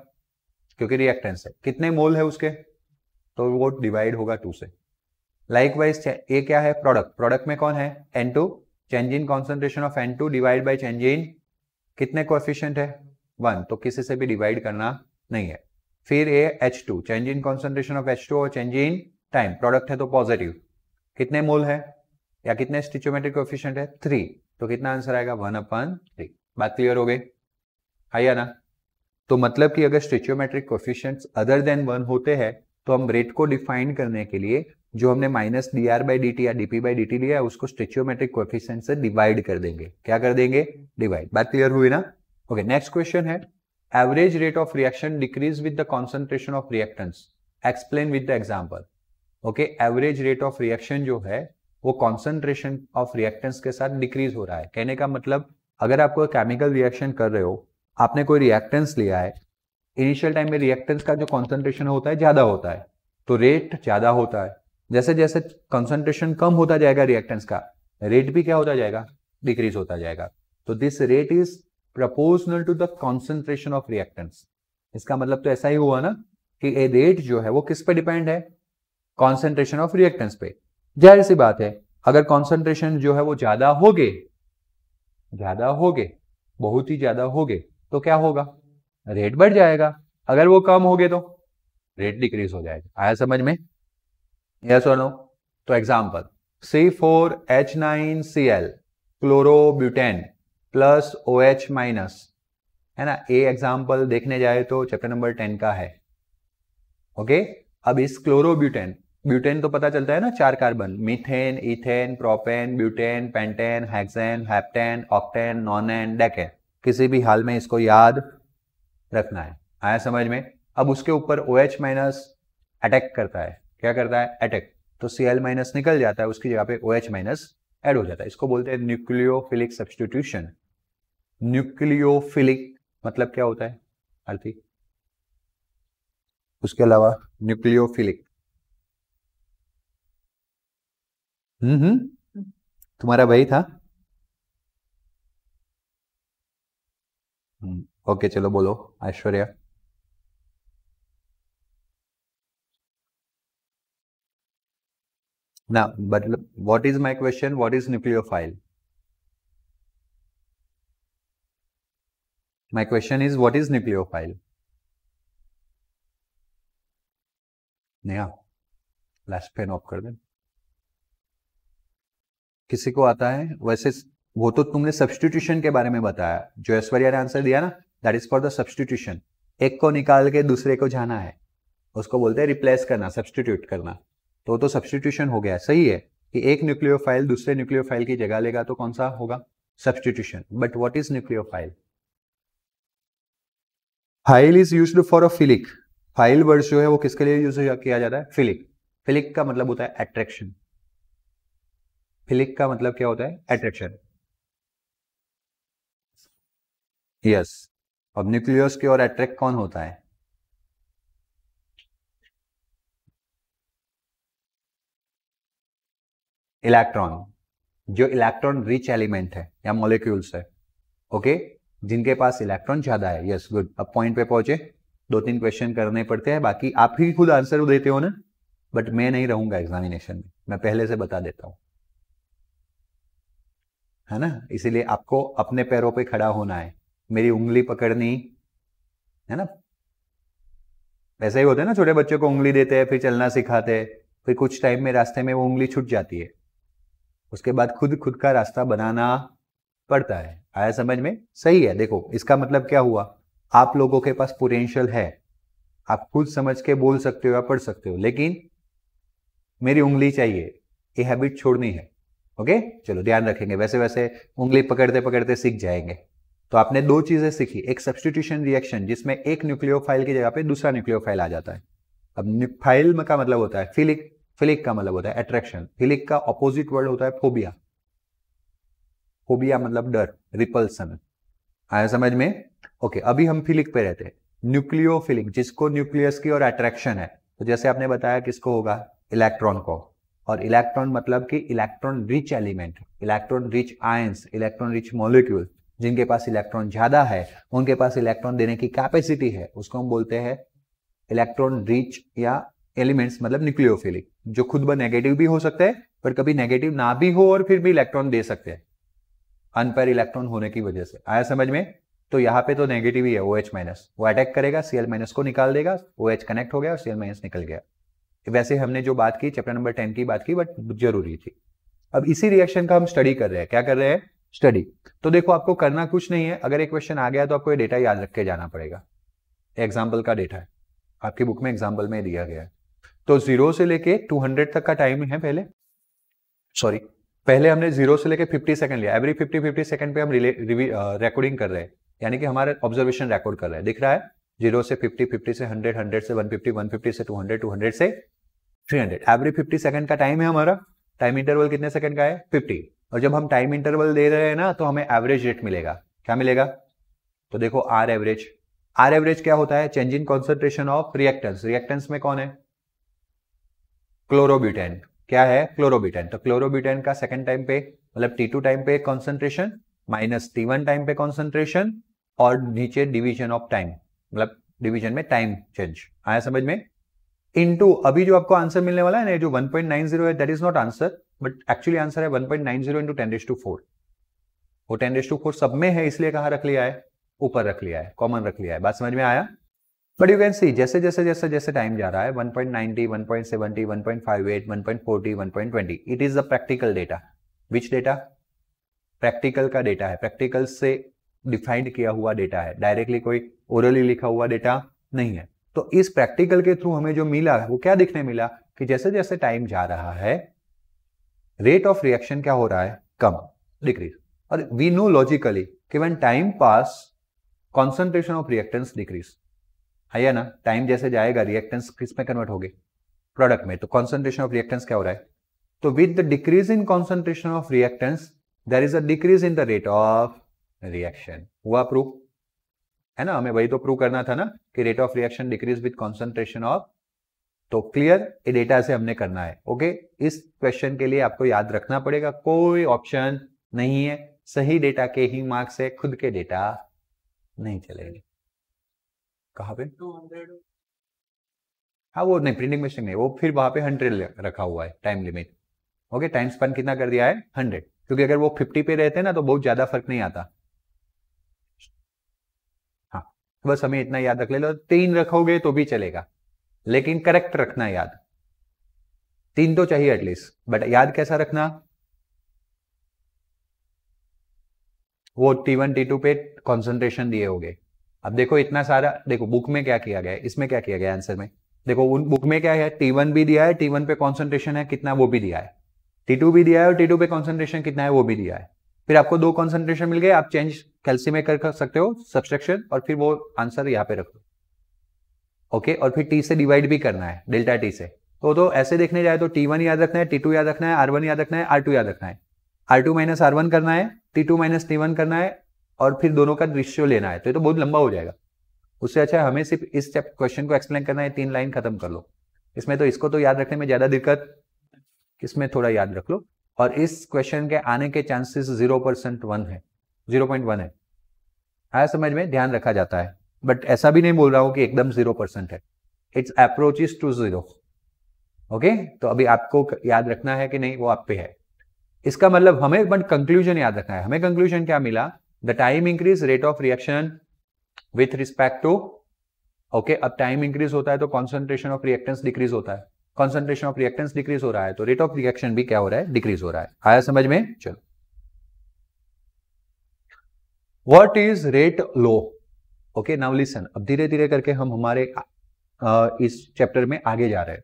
Speaker 1: क्योंकि रिएक्टेंस है, कितने मोल है उसके, तो वो डिवाइड होगा 2 से. लाइकवाइज ये क्या है? प्रोडक्ट में कौन है? N2. Change in concentration of N2 divide by change in, कितने कोएफिशिएंट है? 1, तो किसी से भी डिवाइड करना नहीं है. फिर ये H2, change in concentration of H2 और चेंज इन टाइम, प्रोडक्ट है तो पॉजिटिव, कितने मोल है या कितने स्टिचोमेट्रिक कोएफिशिएंट है 3, तो कितना आंसर आएगा 1/3। बात क्लियर हो गई, आया ना। तो मतलब कि अगर स्टिचोमेट्रिक कोएफिशिएंट्स अदर देन 1 होते हैं तो हम रेट को डिफाइन करने के लिए जो हमने माइनस dr/dt या dp/dt लिया है उसको स्टिचोमेट्रिक कोएफिशिएंट से डिवाइड कर देंगे। क्या कर देंगे? डिवाइड। बात क्लियर हुई ना? ओके, नेक्स्ट क्वेश्चन है average rate of reaction decrease with the concentration of reactants, explain with the example. Okay, average rate of reaction जो है वो कॉन्सेंट्रेशन ऑफ रिएक्टेंट्स के साथ डिक्रीज हो रहा है। कहने का मतलब अगर आप कोई केमिकल रिएक्शन कर रहे हो, आपने कोई रिएक्टेंट्स लिया है, इनिशियल टाइम में रिएक्टेंट्स का जो कॉन्सेंट्रेशन होता है ज्यादा होता है, तो रेट ज्यादा होता है। जैसे जैसे कॉन्सेंट्रेशन कम होता जाएगा रिएक्टेंट्स का, रेट भी क्या होता जाएगा? डिक्रीज होता जाएगा। तो this rate is proportional to the concentration of reactants. इसका मतलब तो ऐसा ही हुआ ना कि ए रेट जो है वो किस पे डिपेंड है? कॉन्सेंट्रेशन ऑफ रिएक्टेंट्स पे। जाहिर सी बात है अगर कॉन्सेंट्रेशन जो है वो ज्यादा होगे, बहुत ही ज्यादा होगे, तो क्या होगा? रेट बढ़ जाएगा। अगर वो कम होगे तो रेट डिक्रीज हो जाएगा। आया समझ में? यस और नो? तो example C4H9Cl chlorobutane plus OH minus, है ना। ए एग्जांपल देखने जाए तो चैप्टर नंबर 10 का है। ओके, अब इस क्लोरोब्यूटेन, ब्यूटेन तो पता चलता है ना 4 carbon, methane, ethane, propane, butane, pentane, hexane, heptane, octane, nonane, decane, किसी भी हाल में इसको याद रखना है। आया समझ में? अब उसके ऊपर OH माइनस अटैक करता है। क्या करता है? अटैक। तो Cl माइनस निकल जाता है, उसकी जगह पे OH माइनस ऐड हो जाता है। इसको बोलते हैं न्यूक्लियोफिलिक सब्स्टिट्यूशन। न्यूक्लियोफिलिक मतलब क्या होता है आरती? उसके अलावा न्यूक्लियोफिलिक तुम्हारा भाई था? ओके, चलो बोलो Aishwarya. Now, but what is my question? What is nucleophile? My question is, what is nucleophile? Neha, last pain of कर दे। किसी को आता है? वैसे वो तो तुमने सब्स्टिट्यूशन के बारे में बताया, जो ऐश्वर्या ने आंसर दिया ना, that is for the substitution. एक को निकाल के दूसरे को जाना है, उसको बोलते हैं रिप्लेस करना, सब्स्टिट्यूट करना। तो सब्स्टिट्यूशन हो गया। सही है कि एक न्यूक्लियोफाइल दूसरे न्यूक्लियोफाइल की जगह लेगा तो कौन सा होगा? Substitution. But what is nucleophile? File is used for a philic. File word जो है वो किसके लिए यूज किया जाता है? फिलिक। फिलिक का मतलब होता है अट्रैक्शन। फिलिक का मतलब क्या होता है? अट्रैक्शन। यस। अब न्यूक्लियस की ओर अट्रैक्ट कौन होता है? इलेक्ट्रॉन। जो इलेक्ट्रॉन रिच एलिमेंट है या मॉलिक्यूल्स है, ओके, जिनके पास इलेक्ट्रॉन ज्यादा है। Yes, good. अब पॉइंट पे पहुंचे। 2-3 क्वेश्चन करने पड़ते हैं, बाकी आप ही खुद आंसर देते हो ना, बट मैं नहीं रहूंगा एग्जामिनेशन में, मैं पहले से बता देता हूं, है ना। इसीलिए आपको अपने पैरों पे खड़ा होना है, मेरी उंगली पकड़नी है ना। ऐसा ही होता है ना, छोटे बच्चों को उंगली देते हैं, फिर चलना सिखाते हैं, फिर कुछ टाइम में रास्ते में वो उंगली छूट जाती है, उसके बाद खुद का रास्ता बनाना पड़ता है। आया समझ में? सही है। देखो, इसका मतलब क्या हुआ? आप लोगों के पास पोटेंशियल है, आप खुद समझ के बोल सकते हो या पढ़ सकते हो, लेकिन मेरी उंगली चाहिए, ये हैबिट छोड़नी है। ओके, चलो ध्यान रखेंगे। वैसे वैसे उंगली पकड़ते पकड़ते सीख जाएंगे। तो आपने 2 चीजें सीखी, एक सब्स्टिट्यूशन रिएक्शन जिसमें एक न्यूक्लियोफाइल की जगह पे दूसरा न्यूक्लियोफाइल आ जाता है। अब फाइल का मतलब होता है फिलिक, फिलिक का मतलब होता है अट्रैक्शन, फिलिक का ऑपोजिट वर्ड होता है फोबिया। फोबिया मतलब डर, रिपल्सन। आया समझ में? ओके, अभी हम फिलिक पे रहते हैं। न्यूक्लियोफिलिक, जिसको न्यूक्लियस की और अट्रैक्शन है, तो जैसे आपने बताया किसको होगा? इलेक्ट्रॉन को। और इलेक्ट्रॉन मतलब कि electron rich element, electron rich ions, electron rich molecule, जिनके पास इलेक्ट्रॉन ज्यादा है, उनके पास इलेक्ट्रॉन देने की कैपेसिटी है, उसको हम बोलते हैं इलेक्ट्रॉन रिच या एलिमेंट्स, मतलब न्यूक्लियोफिलिक। जो खुद ब नेगेटिव भी हो सकते हैं, पर कभी नेगेटिव ना भी हो और फिर भी इलेक्ट्रॉन दे सकते हैं, अनपेयर इलेक्ट्रॉन होने की वजह से। आया समझ में? तो यहाँ पे तो नेगेटिव ही है, OH माइनस, वो अटैक करेगा, Cl माइनस को निकाल देगा, OH कनेक्ट हो गया और Cl माइनस निकल गया। वैसे हमने जो बात की चैप्टर नंबर 10 की बात की, बट जरूरी थी। अब इसी रिएक्शन का हम स्टडी कर रहे हैं। क्या कर रहे हैं? स्टडी। तो देखो आपको करना कुछ नहीं है, अगर एक क्वेश्चन आ गया तो आपको ये डेटा याद रख के जाना पड़ेगा। एग्जाम्पल का डेटा है, आपकी बुक में एग्जाम्पल में दिया गया है। तो 0 से लेके 200 तक का टाइम है। पहले हमने 0 से लेके 50 सेकंड लिया। एवरी 50 सेकंड पे हम रिकॉर्डिंग कर रहे हैं, यानी कि हमारा ऑब्जर्वेशन रिकॉर्ड कर रहे हैं। दिख रहा है 0 से 50, 50 से 100, 100 से 150, 150 से 200, 200 से 300। एवरी 50 सेकंड का टाइम है हमारा। टाइम इंटरवल कितने सेकंड का है? 50। और जब हम टाइम इंटरवल दे रहे हैं ना, तो हमें एवरेज रेट मिलेगा। क्या मिलेगा? तो देखो आर एवरेज। आर एवरेज क्या होता है? Change in concentration of reactance. Reactance में कौन है? क्लोरोब्यूटेन। क्या है? क्लोरोब्यूटेन। तो क्लोरोब्यूटेन का सेकंड टाइम पे, मतलब T2 टाइम पे कॉन्सेंट्रेशन माइनस T1 टाइम पे कॉन्सेंट्रेशन, और नीचे डिवीजन ऑफ टाइम, मतलब डिवीजन में टाइम चेंज। आया समझ में? इनटू अभी जो आपको आंसर मिलने वाला है ना, जो 1.90 है, that is not answer, but actually answer है 1.90 इंटू 10⁴। वो 10⁴ सब में है, इसलिए कहां रख लिया है? ऊपर रख लिया है, कॉमन रख लिया है। बात समझ में आया? बट यू कैन सी जैसे जैसे जैसे जैसे टाइम जा रहा है 1.90, 1.70, 1.58, 1.40, 1.20, it is the practical data. Which data? Practical का डेटा है, प्रैक्टिकल से डिफाइंड किया हुआ डेटा है, डायरेक्टली कोई ओरली लिखा हुआ डेटा नहीं है। तो इस प्रैक्टिकल के थ्रू हमें जो मिला वो क्या दिखने मिला कि जैसे जैसे टाइम जा रहा है रेट ऑफ रिएक्शन क्या हो रहा है? कम, डिक्रीज। और वी नो लॉजिकली कि when time pass concentration of reactance decrease है ना। टाइम जैसे जाएगा रिएक्टेंस किस में कन्वर्ट होगी? प्रोडक्ट में। तो कॉन्सेंट्रेशन ऑफ रिएक्टेंस क्या हो रहा है? तो with the decrease in concentration of reactants there is a decrease in the rate of reaction. हुआ प्रूफ? है ना, हमें वही तो प्रूव करना था ना कि rate of reaction decrease with concentration of. तो क्लियर, ये डेटा से हमने करना है। ओके, इस क्वेश्चन के लिए आपको याद रखना पड़ेगा, कोई ऑप्शन नहीं है, सही डेटा के ही मार्क्स है, खुद के डेटा नहीं चलेंगे। कहां पे?
Speaker 2: 200।
Speaker 1: हाँ वो नहीं, प्रिंटिंग मिस्टेक नहीं, वो फिर वहां पे 100 रखा हुआ है time limit. Okay, time span कितना कर दिया है? 100, क्योंकि अगर वो 50 पे रहते ना तो बहुत ज्यादा फर्क नहीं आता। हाँ, बस हमें इतना याद रख ले लो, 3 रखोगे तो भी चलेगा, लेकिन करेक्ट रखना याद। 3 तो चाहिए एटलीस्ट, बट याद कैसा रखना? वो T1 T2 पे कॉन्सेंट्रेशन दिए होंगे। अब देखो इतना सारा, देखो बुक में क्या किया गया है, इसमें क्या किया गया है आंसर में। देखो उन बुक में क्या है, T1 भी दिया है, T1 पे कॉन्सेंट्रेशन है कितना वो भी दिया है, T2 भी दिया है और T2 पे कॉन्सेंट्रेशन कितना है वो भी दिया है। फिर आपको 2 कॉन्सेंट्रेशन मिल गए, आप चेंज कैल्शियम में कर सकते हो सब्सट्रैक्शन, और फिर वो आंसर यहाँ पे रखो। ओके, और फिर T से डिवाइड भी करना है, डेल्टा T से। तो ऐसे देखने जाए तो T1 याद रखना है, T2 याद रखना है, R1 याद रखना है, R2 याद रखना है, R2 माइनस R1 करना है, T2 माइनस T1 करना है, और फिर दोनों का रेशियो लेना है। तो ये तो बहुत लंबा हो जाएगा। उससे अच्छा है हमें सिर्फ इस क्वेश्चन को एक्सप्लेन करना है, 3 लाइन खत्म कर लो। इसमें तो इसको तो याद रखने में ज्यादा दिक्कत, इसमें थोड़ा याद रख लो। और इस क्वेश्चन के आने के चांसेस 0% है, 0.1 है। आया समझ में? ध्यान रखा जाता है, बट ऐसा भी नहीं बोल रहा हूं कि एकदम 0% है। It's approaches to 0। ओके, तो अभी आपको याद रखना है कि नहीं, वो आप पे है। इसका मतलब हमें बट कंक्लूजन याद रखना है। हमें कंक्लूजन क्या मिला? The time increase rate of reaction with respect to. Okay, अब टाइम इंक्रीज होता है तो कॉन्सेंट्रेशन ऑफ रिएक्टेंस डिक्रीज होता है, कॉन्सेंट्रेशन ऑफ रिएक्टेंस डिक्रीज हो रहा है तो रेट ऑफ रिएक्शन भी क्या हो रहा है? डिक्रीज हो रहा है। आया समझ में? चलो, what is rate low? Okay, now listen. अब धीरे धीरे करके हम हमारे इस चैप्टर में आगे जा रहे हैं।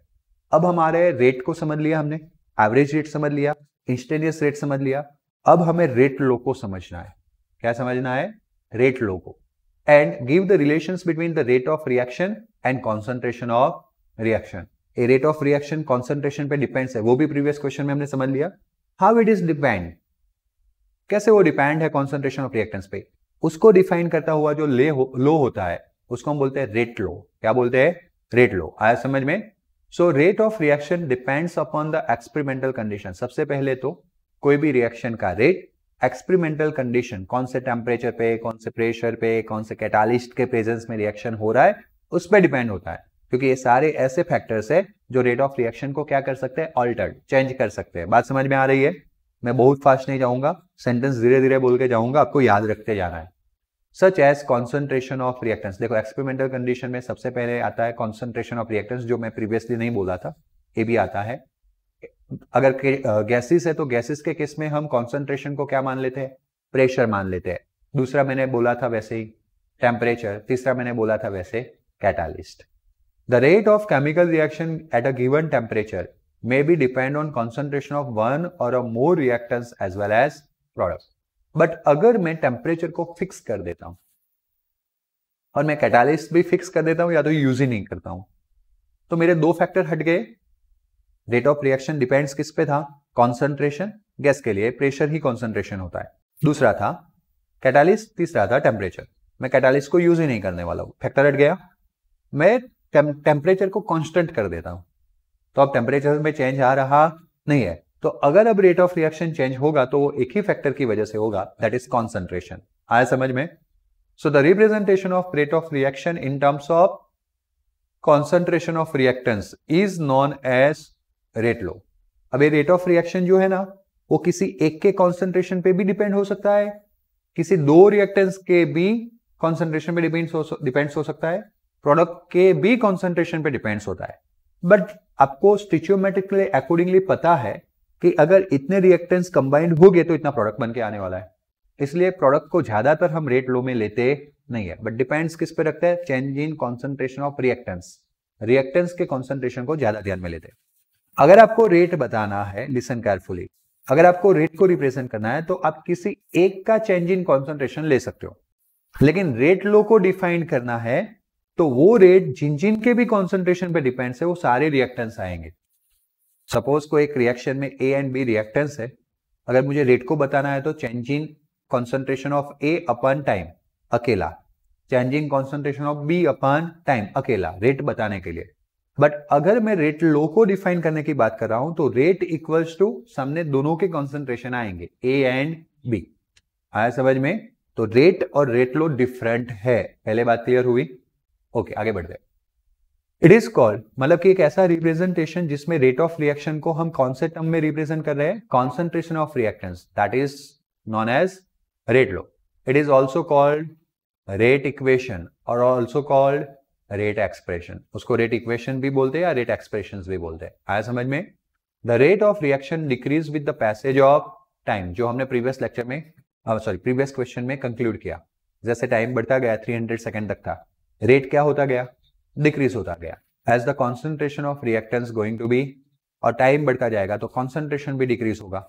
Speaker 1: अब हमारे रेट को समझ लिया हमने, एवरेज रेट समझ लिया, इंस्टेंटेनियस रेट समझ लिया। अब हमें रेट लो को समझना है। क्या समझना है? रेट लो को। And give the relations between the rate of reaction and concentration of reaction. A rate of reaction concentration पे डिपेंड्स है, वो भी प्रीवियस क्वेश्चन में हमने समझ लिया। हाउ इट इज डिपेंड, कैसे वो डिपेंड है कॉन्सेंट्रेशन ऑफ रिएक्टेंस पे, उसको डिफाइन करता हुआ जो लो होता है उसको हम बोलते हैं रेट लो। क्या बोलते हैं? रेट लो। आया समझ में? So rate of reaction depends upon the experimental condition. सबसे पहले तो कोई भी रिएक्शन का रेट एक्सपेरिमेंटल कंडीशन, कौन से टेम्परेचर पे, कौन से प्रेशर पे, कौन से कैटालिस्ट के प्रेजेंस में रिएक्शन हो रहा है, उस पर डिपेंड होता है। क्योंकि ये सारे ऐसे फैक्टर्स है जो रेट ऑफ रिएक्शन को क्या कर सकते हैं? ऑल्टर्ड, चेंज कर सकते हैं। बात समझ में आ रही है? मैं बहुत फास्ट नहीं जाऊंगा, सेंटेंस धीरे धीरे बोल के जाऊंगा, आपको याद रखते जाना है। Such as concentration of reactants. देखो एक्सपेरिमेंटल कंडीशन में सबसे पहले आता है कॉन्सेंट्रेशन ऑफ रिएक्टेंस, जो मैं प्रीवियसली नहीं बोला था। ये भी आता है। अगर गैसेस है तो गैसेस के केस में हम कॉन्सेंट्रेशन को क्या मान लेते हैं, प्रेशर मान लेते हैं। दूसरा मैंने बोला था वैसे ही टेम्परेचर, तीसरा मैंने बोला था वैसे catalyst. The rate of chemical reaction at a given temperature may be depend on concentration of one or a more reactants as well as products. But अगर मैं टेम्परेचर को फिक्स कर देता हूं और मैं कैटालिस्ट भी फिक्स कर देता हूं या तो यूज ही नहीं करता हूं, तो मेरे दो फैक्टर हट गए। रेट ऑफ रिएक्शन डिपेंड्स किस पे था, कॉन्सेंट्रेशन। गैस के लिए प्रेशर ही कॉन्सेंट्रेशन होता है। दूसरा था कैटालिस्ट, तीसरा था टेम्परेचर। मैं कैटालिस्ट को यूज ही नहीं करने वाला हूं, फैक्टर हट गया। मैं टेम्परेचर को कांस्टेंट कर देता हूं, तो अब टेम्परेचर में चेंज आ रहा नहीं है। तो अगर अब रेट ऑफ रिएक्शन चेंज होगा तो वो एक ही फैक्टर की वजह से होगा, दैट इज कॉन्सेंट्रेशन। आया समझ में? So the representation of rate of reaction in terms of concentration of reactants is known as rate law. अब ये रेट ऑफ रिएक्शन जो है ना, वो किसी एक के कॉन्सेंट्रेशन पे भी डिपेंड हो सकता है, किसी दो रिएक्टेंस के भी कॉन्सेंट्रेशन पे डिपेंड्स हो सकता है, प्रोडक्ट के भी कॉन्सेंट्रेशन पे डिपेंड्स होता है। बट आपको स्टिचियोमेट्रिकली अकॉर्डिंगली पता है कि अगर इतने रिएक्टेंट्स कंबाइंड हो गए तो इतना प्रोडक्ट बन के आने वाला है। इसलिए प्रोडक्ट को ज्यादातर हम रेट लो में लेते नहीं है, बट डिपेंड्स किस पे रखते हैं, change in concentration of reactants. Reactants के कॉन्सेंट्रेशन को ज्यादा ध्यान में लेते हैं। अगर आपको रेट बताना है, लिसन केयरफुली, अगर आपको रेट को रिप्रेजेंट करना है तो आप किसी एक का चेंज इन कॉन्सेंट्रेशन ले सकते हो, लेकिन रेट लो को डिफाइन करना है तो वो रेट जिन जिन के भी कॉन्सेंट्रेशन पे डिपेंड्स है वो सारे रिएक्टेंट्स आएंगे। सपोज को एक रिएक्शन में ए एंड बी रिएक्टेंट्स है, अगर मुझे रेट को बताना है तो change in concentration of a upon time अकेला, change in concentration of b upon time अकेला, रेट बताने के लिए। बट अगर मैं रेट लो को डिफाइन करने की बात कर रहा हूं तो रेट इक्वल्स टू सामने दोनों के कॉन्सेंट्रेशन आएंगे, ए एंड बी। आया समझ में? तो रेट और रेट लो डिफरेंट है। पहले बात क्लियर हुई? ओके, आगे बढ़ते हैं। इट इज कॉल्ड, मतलब कि एक ऐसा रिप्रेजेंटेशन जिसमें रेट ऑफ रिएक्शन को हम कौन से टर्म में रिप्रेजेंट कर रहे हैं, concentration of reactants, that is known as rate law. It is also called rate equation or also called rate expression. उसको रेट इक्वेशन भी बोलते हैं या रेट एक्सप्रेशन भी बोलते हैं। आया समझ में? The rate of reaction decrease with the passage of time, जो हमने प्रीवियस लेक्चर में प्रीवियस क्वेश्चन में कंक्लूड किया। जैसे टाइम बढ़ता गया, 300 सेकेंड तक था, रेट क्या होता गया, डिक्रीज होता गया। As the concentration of reactants going to B, और टाइम बढ़ता जाएगा तो कॉन्सेंट्रेशन भी डिक्रीज होगा।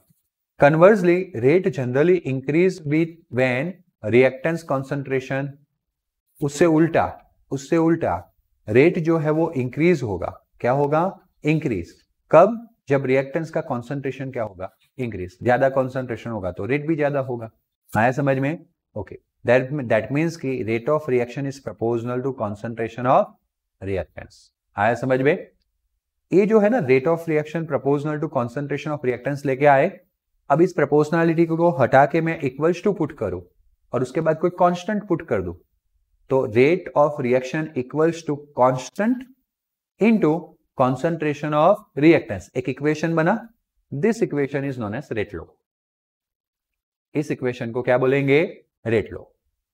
Speaker 1: Conversely rate generally increase with when reactants concentration, उससे उल्टा रेट जो है वो इंक्रीज होगा। क्या होगा? इंक्रीज। कब? जब रिएक्टेंट्स का कॉन्सेंट्रेशन क्या होगा, इंक्रीज। ज्यादा कॉन्सेंट्रेशन होगा तो रेट भी ज्यादा होगा। आया समझ में? ओके, that means कि rate of reaction is proportional to concentration of reactants। आया समझ में? ये जो है ना rate of reaction proportional to concentration of reactants लेके आए। अब इस proportionality को हटा के मैं equals to पुट करूं और उसके बाद कोई constant पुट कर दूं, तो rate of reaction equals to constant into concentration of reactants। एक इक्वेशन बना, this equation is known as rate law। इस इक्वेशन को क्या बोलेंगे? Rate low.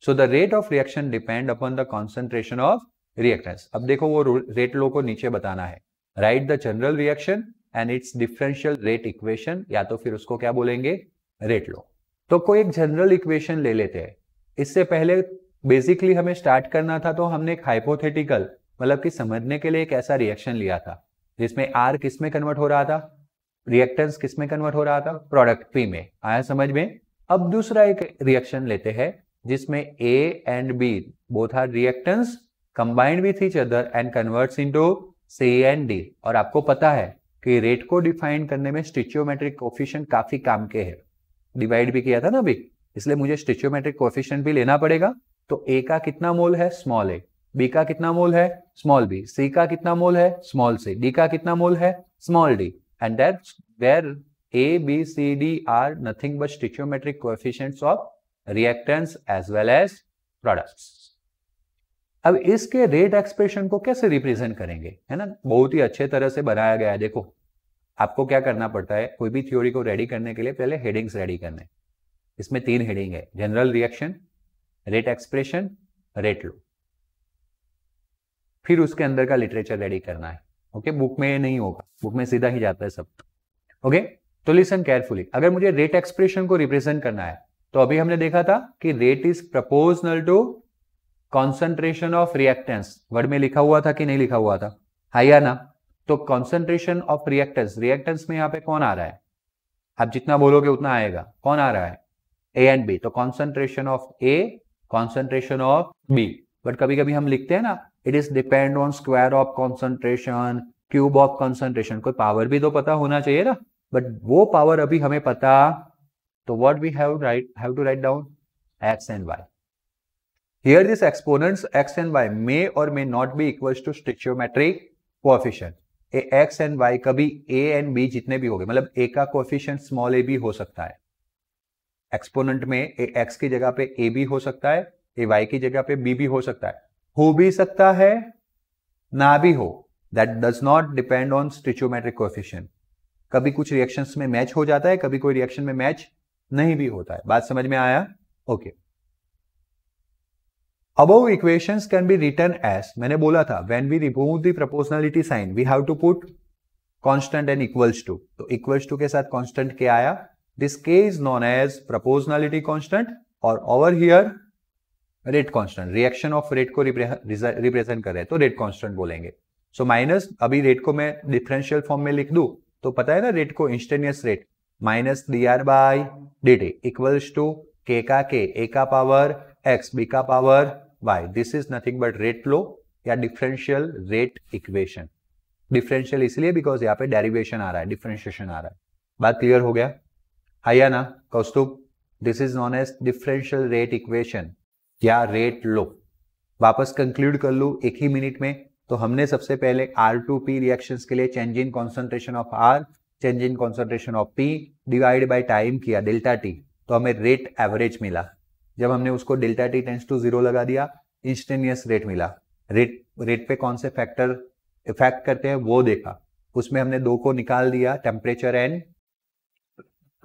Speaker 1: So the rate of reaction depend upon the concentration of reactants. अब देखो वो rate लो को नीचे बताना है, right the general reaction and it's differential rate equation, या तो फिर उसको क्या बोलेंगे? रेट लो। तो कोई एक जनरल इक्वेशन ले लेते हैं। इससे पहले बेसिकली हमें स्टार्ट करना था, तो हमने एक हाइपोथेटिकल, मतलब कि समझने के लिए एक ऐसा रिएक्शन लिया था जिसमें आर किस में कन्वर्ट हो रहा था, रिएक्टेंस किस में कन्वर्ट हो रहा था, प्रोडक्ट पी में। आया समझ में? अब दूसरा एक रिएक्शन लेते हैं जिसमें A and B both are reactants combined with each other and converts into C and D. और आपको पता है कि रेट को डिफाइन करने में स्टिचियोमेट्रिक कोएफिशिएंट काफी काम के हैं। डिवाइड भी किया था ना अभी, इसलिए मुझे स्टिचियोमेट्रिक कोएफिशिएंट भी लेना पड़ेगा। तो ए का कितना मोल है, स्मॉल ए, बी का कितना मोल है, स्मॉल बी, सी का कितना मोल है, स्मॉल सी, डी का कितना मोल है, small D, and that's where A, B, C, D are nothing but stoichiometric coefficients of reactants as well as products। अब इसके रेट एक्सप्रेशन को कैसे रिप्रेजेंट करेंगे, है ना? बहुत ही अच्छे तरह से बनाया गया है। देखो, आपको क्या करना पड़ता है, कोई भी थ्योरी को रेडी करने के लिए पहले हेडिंग्स रेडी करने। इसमें 3 हेडिंग है, general reaction, rate expression, rate law. फिर उसके अंदर का लिटरेचर रेडी करना है। ओके, बुक में नहीं होगा, बुक में सीधा ही जाता है सब। ओके, तो लिसन केयरफुली, अगर मुझे रेट एक्सप्रेशन को रिप्रेजेंट करना है तो अभी हमने देखा था कि rate is proportional to concentration of reactants, word में लिखा हुआ था कि नहीं लिखा हुआ था, हाँ या ना? तो कॉन्सेंट्रेशन ऑफ रिएक्टेंस, रिएक्टेंस में यहाँ पे कौन आ रहा है, आप जितना बोलोगे उतना आएगा, कौन आ रहा है, ए एंड बी, तो concentration of A, concentration of B. But कभी कभी हम लिखते हैं ना, it is depend on square of concentration, cube of concentration, कोई पावर भी तो पता होना चाहिए ना, बट वो पावर अभी हमें पता, तो what we have to write down X and Y. Here these exponents x and y may or may not be equals to stoichiometric coefficient. x and y कभी a and b जितने भी हो गए, मतलब a का coefficient small a भी हो सकता है, एक्सपोनेंट में x की जगह पे a भी हो सकता है, y की जगह पे b भी हो सकता है, हो भी सकता है ना भी हो, that does not depend on stoichiometric coefficient. कभी कुछ रिएक्शंस में मैच हो जाता है, कभी कोई रिएक्शन में मैच नहीं भी होता है, बात समझ में आया? Okay, Above equations can be written as, मैंने बोला था when we remove the proportionality sign we have to put constant and equals to, तो equals to के साथ constant क्या आया, this k is known as proportionality constant, और over here rate constant, reaction of rate को represent कर रहे हैं तो rate constant बोलेंगे। so माइनस, अभी rate को मैं डिफरेंशियल फॉर्म में लिख दूं तो पता है ना rate को instantaneous rate minus dr by dt equals to k का k, a का पावर x, b का power y, this is nothing but rate law या डिफरेंशियल रेट इक्वेशन। डिफरेंशियल इसलिए बिकॉज यहाँ पे डेरिवेशन आ रहा है, डिफरेंशिएशन आ रहा है, बात क्लियर हो गया, है या ना Kaustubh? This is known as differential rate equation या रेट लॉ। वापस कंक्लूड कर लू एक ही मिनट में, तो हमने सबसे पहले R2P रिएक्शंस के लिए change in concentration of R, change in concentration of P divide by time किया डेल्टा T, तो हमें रेट एवरेज मिला। जब हमने उसको डेल्टा T टेंड्स टू 0 लगा दिया, इंस्टेंटेनियस रेट मिला। रेट पे कौन से फैक्टर इफेक्ट करते हैं वो देखा, उसमें हमने दो को निकाल दिया, temperature and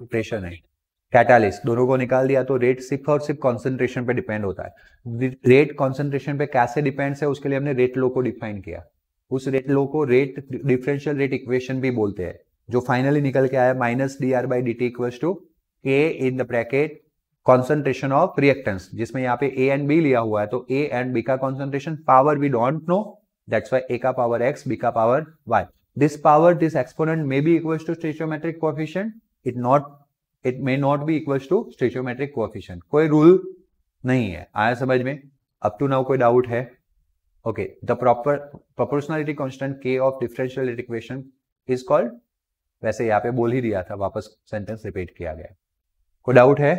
Speaker 1: pressure and catalyst, दोनों को निकाल दिया, तो रेट सिर्फ और सिर्फ कॉन्सेंट्रेशन पे डिपेंड होता है। रेट कॉन्सेंट्रेशन पे कैसे डिपेंड्स है उसके लिए हमने रेट लॉ को डिफाइन किया, उस रेट लॉ को रेट डिफरेंशियल रेट इक्वेशन भी बोलते हैं, जो फाइनली निकल के आया minus dr by dt equals to k in the bracket concentration of reactants, जिसमें यहाँ पे a एंड b लिया हुआ है, तो a एंड b का concentration power we don't know, that's why a का पावर x, b का power y, this power this exponent may be equals to stoichiometric coefficient, it may not be equals to stoichiometric coefficient, कोई rule नहीं है, आया समझ में? Up to now कोई doubt है? Okay, the proper proportionality constant k of differential rate equation is called, वैसे यहाँ पे बोल ही दिया था, वापस सेंटेंस रिपीट किया गया, कोई डाउट है?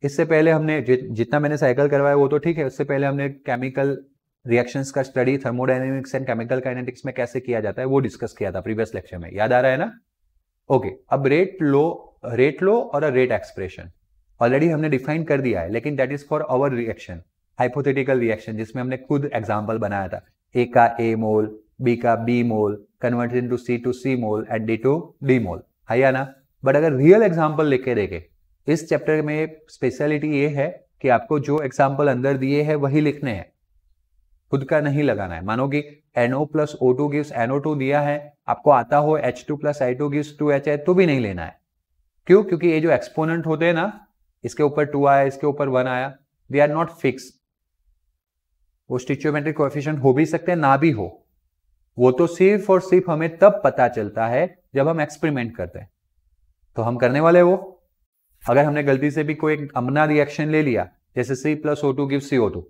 Speaker 1: इससे पहले हमने जितना मैंने साइकिल करवाया वो तो ठीक है, उससे पहले हमने केमिकल रिएक्शंस का study thermodynamics and chemical kinetics में कैसे किया जाता है वो डिस्कस किया था प्रीवियस लेक्चर में, याद आ रहा है ना? ओके, अब रेट लो और रेट एक्सप्रेशन ऑलरेडी हमने डिफाइन कर दिया है, लेकिन that is for our reaction, hypothetical reaction, जिसमें हमने खुद एग्जाम्पल बनाया था, ए का ए मोल, बी का b mole converted into c to c mole and d to d mole, है या ना? बट अगर रियल एग्जाम्पल लिख के देखे, इस चैप्टर में स्पेशलिटी ये है कि आपको जो एग्जाम्पल अंदर दिए हैं वही लिखने हैं, खुद का नहीं लगाना है। मानो कि NO plus O2 gives NO2 दिया है, आपको आता हो H2 plus I2 gives 2H तो भी नहीं लेना है। क्यों? क्योंकि ये जो एक्सपोनेंट होते हैं ना, इसके ऊपर 2 आया, इसके ऊपर 1 आया, दे आर नॉट फिक्स, वो स्टिचियोमेट्रिक कोएफिशिएंट हो भी सकते हैं ना भी हो, वो तो सिर्फ और सिर्फ हमें तब पता चलता है जब हम एक्सपेरिमेंट करते हैं। तो हम करने वाले वो, अगर हमने गलती से भी कोई अपना रिएक्शन ले लिया, जैसे C plus O2 gives CO2,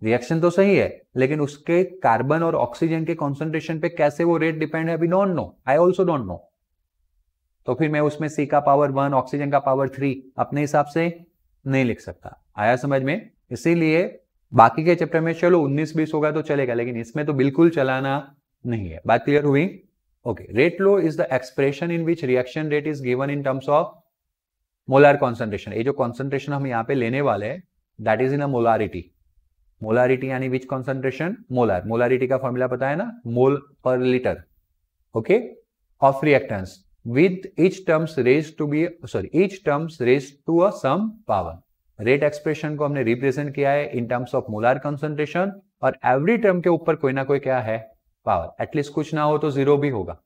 Speaker 1: reaction तो सही है, लेकिन उसके कार्बन और ऑक्सीजन के कॉन्सेंट्रेशन पे कैसे वो रेट डिपेंड है, we don't know, I also don't know, तो फिर मैं उसमें C का पावर 1, ऑक्सीजन का पावर 3 अपने हिसाब से नहीं लिख सकता, आया समझ में? इसीलिए बाकी के चैप्टर में चलो 19-20 होगा तो चलेगा, लेकिन इसमें तो बिल्कुल चलाना नहीं है, बात क्लियर हुई? Okay, rate low is the expression in which reaction rate is given in terms of molar concentration. ये जो कॉन्सेंट्रेशन हम यहाँ पे लेने वाले हैं that is in a molarity, molarity यानी विच कॉन्सेंट्रेशन? मोलर, मोलारिटी का फॉर्मूला पता है ना, मोल पर litre, okay, of reactance with each terms raised to a some power। Rate expression को हमने रिप्रेजेंट किया है इन टर्म्स ऑफ मोलर कंसंट्रेशन, और एवरी टर्म के ऊपर कोई ना कोई क्या है, पावर। एटलीस्ट कुछ ना हो तो जीरो भी होगा,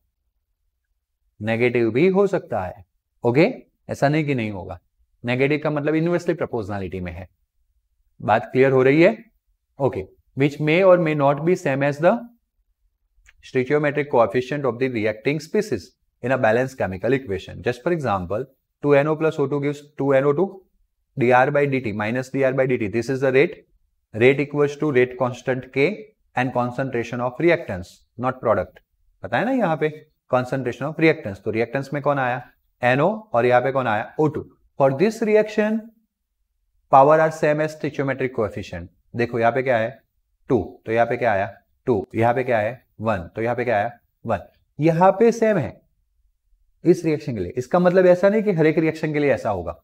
Speaker 1: नेगेटिव भी हो सकता है। ओके, ऐसा नहीं कि नहीं होगा। नेगेटिव का मतलब इनवर्सली प्रोपोर्शनलिटी में है। बात क्लियर हो रही है? ओके, विच मे और may not be same as the stoichiometric coefficient of the reacting species in a balanced chemical equation. Just for example, 2NO plus O2 gives 2NO2 dr by dt minus dr by dt. This is the rate. Rate equals to rate constant K and concentration of reactants, not product. पता है ना यहाँ पे concentration of reactants. तो reactants में कौन आया? NO और यहाँ पे कौन आया? O2. For this reaction, power are same as stoichiometric coefficient. देखो यहाँ पे क्या है? 2. तो यहाँ पे क्या आया? 2. यहाँ पे क्या है? 1. तो यहाँ पे क्या आया? 1. यहाँ पे सेम है इस रिएक्शन के लिए। इसका मतलब ऐसा नहीं कि हर एक रिएक्शन के लिए ऐसा होगा।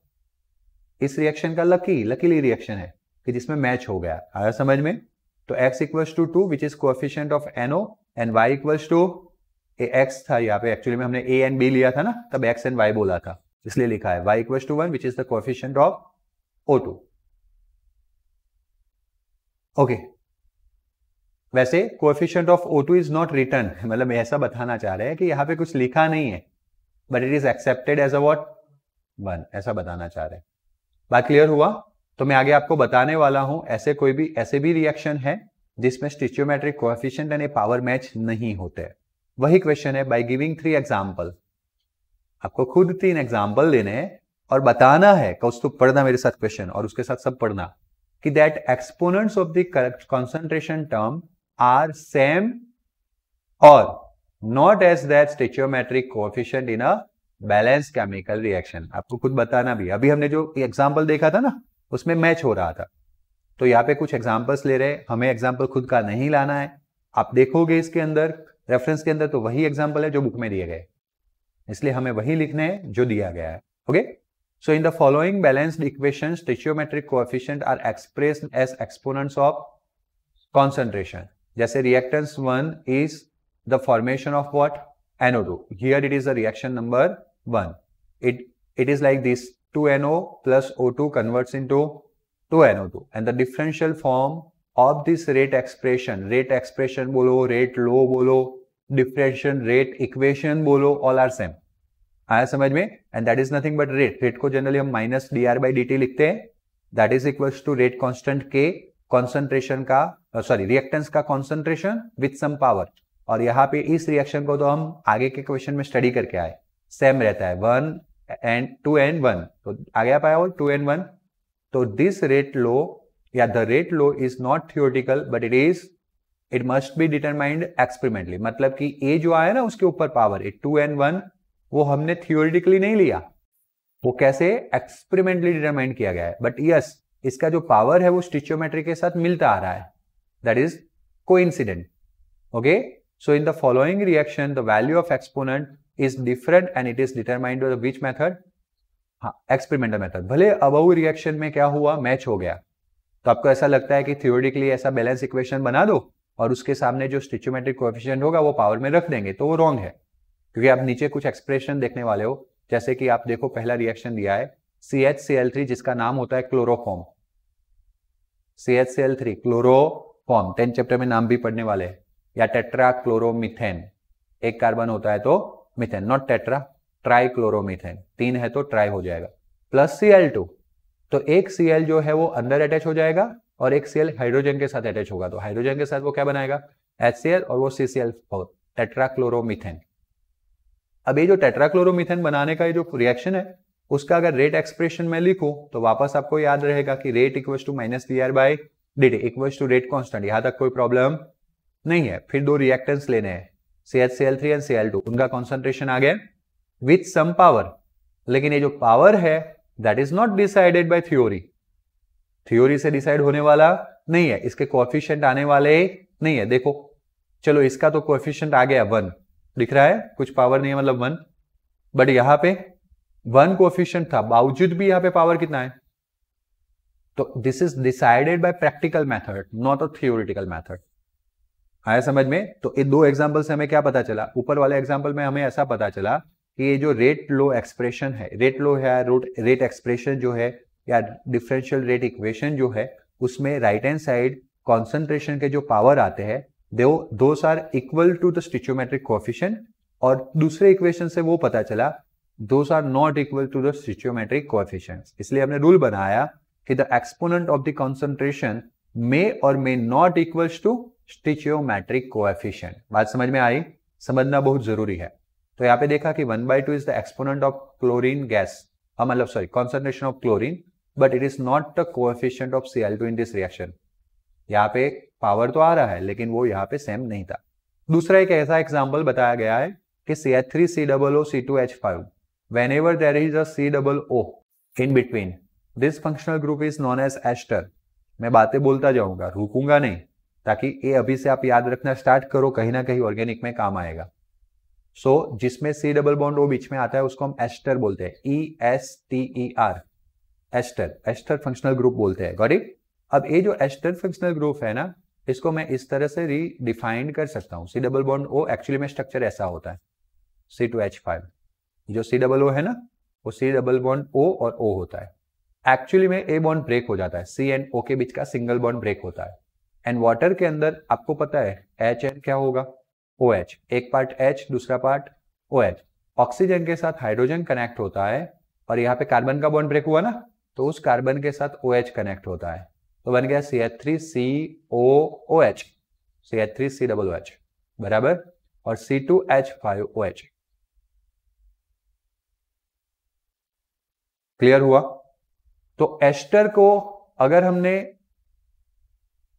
Speaker 1: इस रिएक्शन का लकीली रिएक्शन है कि जिसमें मैच हो गया। आया समझ में? तो x equals to 2 which is coefficient of NO and y equals to x था यहाँ पे। एक्चुअली में हमने a एंड b लिया था ना, तब x एंड y बोला था, इसलिए लिखा है y equals to 1 which is the coefficient of O2। Okay, वैसे coefficient of O2 is not written, मतलब ऐसा बताना चाह रहे हैं कि यहाँ पे कुछ लिखा नहीं है, but it is accepted as a what? 1, ऐसा बताना चाह रहे हैं। बात क्लियर हुआ? तो मैं आगे आपको बताने वाला हूं ऐसे भी रिएक्शन है जिसमें स्टिचियोमेट्रिक कोएफिशिएंट यानी पावर मैच नहीं होते। वही क्वेश्चन है, बाय गिविंग 3 एग्जांपल। आपको खुद 3 एग्जांपल लेने हैं और बताना है, कौस्तुभ पढ़ना मेरे साथ क्वेश्चन और उसके साथ सब पढ़ना, कि that exponents of the concentration term are same or not as that stoichiometric coefficient in a balanced chemical reaction। आपको खुद बताना भी। अभी हमने जो एग्जांपल देखा था ना, उसमें मैच हो रहा था। तो यहाँ पे कुछ एग्जांपल्स ले रहे हैं, हमें एग्जांपल खुद का नहीं लाना है। आप देखोगे इसके अंदर रेफरेंस के अंदर तो वही एग्जांपल है जो बुक में दिए गए, इसलिए हमें वही लिखने हैं जो दिया गया है। Okay, so in the following balanced equation stoichiometric coefficient are expressed as exponents of concentration। जैसे reactance 1 is the formation of what? NO2. Here it is the reaction number 1. It is like this, 2NO plus O2 converts into 2NO2 and the differential form of this rate expression बोलो, rate law बोलो, differential rate equation बोलो, all are same। आया समझ में? and that is nothing but rate को generally हम minus dr by dt लिखते हैं, that is equals to rate constant K, concentration का रिएक्टेंस का कॉन्सेंट्रेशन विथ सम पावर। और यहाँ पे इस रिएक्शन को तो हम आगे के क्वेश्चन में स्टडी करके आए, सेम रहता है 1 and 2 and 1। तो आ गया पाया 2 and 1। तो दिस रेट लो या the rate low is not theoretical but it must be determined experimentally. मतलब कि ए जो आया ना उसके ऊपर पावर 2 and 1 वो हमने थियोरेटिकली नहीं लिया, वो कैसे एक्सपेरिमेंटली डिटरमाइन किया गया है। बट यस, इसका जो पावर है वो स्टिचियोमेट्री के साथ मिलता आ रहा है, that is coincident. Okay, so in the following reaction the value of exponent is different and it is determined by which method? हाँ, एक्सपेरिमेंटल मेथड। भले अबव रिएक्शन में क्या हुआ, मैच हो गया, तो आपको ऐसा लगता है कि थियोरेटिकली ऐसा बैलेंस इक्वेशन बना दो और उसके सामने जो स्टिचियोमेट्रिक कोएफिशिएंट होगा वो पावर में रख देंगे, तो वो रॉन्ग है, क्योंकि आप नीचे कुछ एक्सप्रेशन देखने वाले हो। जैसे कि आप देखो, पहला रिएक्शन दिया है CHCl3 जिसका नाम होता है chloroform, CHCl3 chloroform, 10th chapter में नाम भी पढ़ने वाले हैं। या टेट्रा क्लोरोमीथेन, एक कार्बन होता है तो methane, not tetra, try chloromethane, 3 है तो ट्राई हो जाएगा, प्लस Cl2। तो एक Cl जो है वो अंदर अटैच हो जाएगा और एक Cl हाइड्रोजन के साथ अटैच होगा, तो हाइड्रोजन के साथ वो क्या बनाएगा? HCl और वो CCl4, टेट्रा क्लोरोमीथेन। अब ये जो टेट्रा क्लोरोमीथेन बनाने का ये जो रिएक्शन है उसका अगर रेट एक्सप्रेशन में लिखूं तो वापस आपको याद रहेगा कि rate equals to minus dr by dt equals to rate constant. यहां तक कोई प्रॉब्लम नहीं है। फिर 2 रिएक्टेंट्स लेने हैं, CHCl3 एंड Cl2, उनका कॉन्सेंट्रेशन आ गया विथ सम पावर, लेकिन ये जो पावर है that is not decided by theory से डिसाइड होने वाला नहीं है, इसके कोएफिशिएंट आने वाले नहीं है। देखो चलो, इसका तो कोएफिशिएंट आ गया 1, दिख रहा है, कुछ पावर नहीं है मतलब 1, बट यहां पे 1 कोएफिशिएंट था, बावजूद भी यहां पे पावर कितना है? तो this is decided by practical method, not a theoretical method. आया समझ में? तो ये 2 एग्जांपल से हमें क्या पता चला? ऊपर वाले एग्जांपल में हमें ऐसा पता चला कि ये जो रेट लो एक्सप्रेशन है, रेट लो है, रेट एक्सप्रेशन जो है या डिफरेंशियल रेट इक्वेशन जो है, उसमें राइट हैंड साइड कॉन्सेंट्रेशन के जो पावर आते हैं those are equal to the stoichiometric coefficient, और दूसरे इक्वेशन से वो पता चला those are not equal to the stoichiometric coefficients. इसलिए हमने रूल बनाया कि the exponent of the concentration may और may not equals to stoichiometric coefficient. बात समझ में आई? समझना बहुत जरूरी है। तो यहाँ पे देखा कि 1/2 is the exponent of chlorine gas, मतलब sorry concentration of chlorine, but it is not the coefficient of Cl2 in this reaction. यहाँ पे पावर तो आ रहा है लेकिन वो यहाँ पे सेम नहीं था। दूसरा एक ऐसा एग्जाम्पल बताया गया है कि CH3COO C2H5 whenever there is a COO in between, this functional group is known as ester। मैं बातें बोलता जाऊंगा, रुकूंगा नहीं, ताकि ये अभी से आप याद रखना स्टार्ट करो, कहीं ना कहीं ऑर्गेनिक में काम आएगा। जिसमें C डबल बॉन्ड O बीच में आता है उसको हम एस्टर बोलते हैं, ESTER, एस्टर फंक्शनल ग्रुप बोलते हैं। Got it? अब ये जो एस्टर फंक्शनल ग्रुप है ना, इसको मैं इस तरह से रीडिफाइन कर सकता हूँ। C double bond O actually में स्ट्रक्चर ऐसा होता है, C2H5, जो C डबल O है ना वो C डबल बॉन्ड O और O होता है। एक्चुअली में A बॉन्ड ब्रेक हो जाता है, C एंड O के बीच का सिंगल बॉन्ड ब्रेक होता है। एंड वाटर के अंदर आपको पता है H एंड क्या होगा, OH, एक पार्ट H दूसरा पार्ट OH। ऑक्सीजन के साथ हाइड्रोजन कनेक्ट होता है और यहाँ पे कार्बन का बॉन्ड ब्रेक हुआ ना, तो उस कार्बन के साथ OH कनेक्ट होता है, तो बन गया CH3COOH, CH3COOH बराबर, और C2H5OH। क्लियर हुआ? तो एस्टर को अगर हमने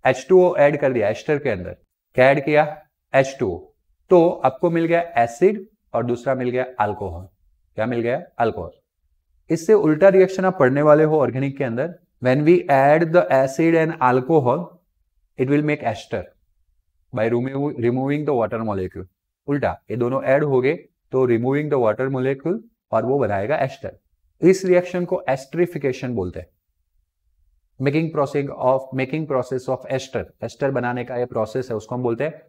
Speaker 1: H2O ऐड कर दिया, एस्टर के अंदर क्या ऐड किया, H2O, तो आपको मिल गया एसिड और दूसरा मिल गया अल्कोहल। क्या मिल गया, अल्कोहल। इससे उल्टा रिएक्शन आप पढ़ने वाले हो ऑर्गेनिक के अंदर, when we add the acid and alcohol it will make ester by removing the water molecule. उल्टा, ये दोनों ऐड हो गए तो रिमूविंग द वाटर मॉलिक्यूल और वो बनाएगा एस्टर। इस रिएक्शन को एस्टरिफिकेशन बोलते हैं, making process of ester. Ester बनाने का ये प्रोसेस है, उसको हम बोलते हैं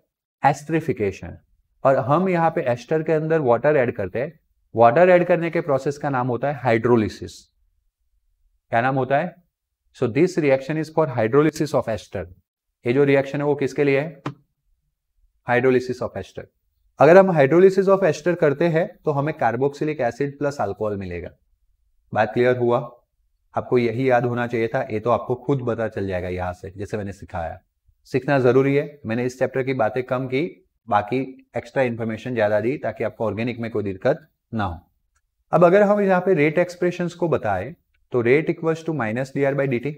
Speaker 1: एस्टरिफिकेशन। और हम यहाँ पे एस्टर के अंदर वाटर ऐड करते हैं। वाटर ऐड करने के प्रोसेस का नाम होता है हाइड्रोलिसिस। क्या नाम होता है? So this reaction is for hydrolysis of ester. ये जो रिएक्शन है वो किसके लिए है, हाइड्रोलिसिस ऑफ एस्टर। अगर हम हाइड्रोलिसिस ऑफ एस्टर करते हैं तो हमें कार्बोक्सिलिक एसिड प्लस अल्कोहल मिलेगा। बात क्लियर हुआ? आपको यही याद होना चाहिए था, ये तो आपको खुद पता चल जाएगा यहां से, जैसे मैंने सिखाया। सीखना जरूरी है। मैंने इस चैप्टर की बातें कम की, बाकी एक्स्ट्रा इंफॉर्मेशन ज्यादा दी ताकि आपको ऑर्गेनिक में कोई दिक्कत ना हो। अब अगर हम यहाँ पे रेट एक्सप्रेशंस को बताएं तो rate equals to -dr/dt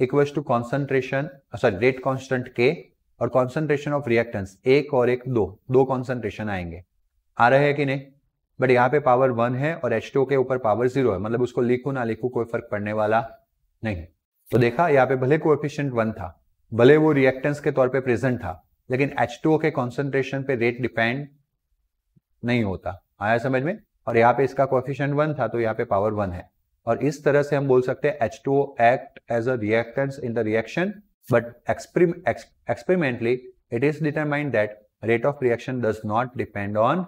Speaker 1: equals to concentration, sorry rate constant K और कॉन्सेंट्रेशन ऑफ रिएक्टेंट्स, एक और एक दो कॉन्सेंट्रेशन आएंगे। आ रहे हैं कि नहीं? बट यहाँ पे पावर 1 है और H2O के ऊपर पावर 0 है, मतलब उसको लिखू ना लिखू कोई फर्क पड़ने वाला नहीं। तो देखा यहाँ पे भले कोएफिशिएंट 1 था, भले वो रिएक्टेंस के तौर पे प्रेजेंट था, लेकिन H2O के कॉन्सेंट्रेशन पे रेट डिपेंड नहीं होता। आया समझ में? और यहाँ पे इसका कोएफिशिएंट 1 था तो यहाँ पे पावर 1 है। और इस तरह से हम बोल सकते हैं H2O act as a reactants in the reaction, but experimentally it is determined that rate of reaction does not depend on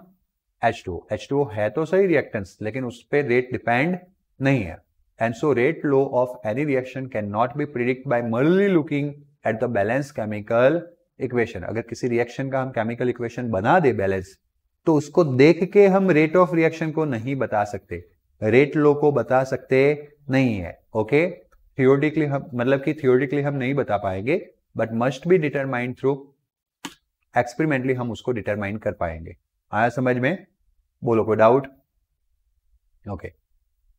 Speaker 1: H2O। H2O है तो सही रिएक्टेंस, लेकिन उस पर रेट डिपेंड नहीं है। And so rate law of any reaction can not be predict by merely looking at the balance chemical equation. अगर किसी रिएक्शन का हम केमिकल इक्वेशन बना दे बैलेंस, तो उसको देख के हम रेट ऑफ रिएक्शन को नहीं बता सकते, रेट लो को बता सकते नहीं है। ओके, थियोरेटिकली हम, मतलब कि थियोरेटिकली हम नहीं बता पाएंगे, but must be determined through experimentally हम उसको डिटरमाइन कर पाएंगे। आया समझ में? बोलो कोई डाउट? ओके,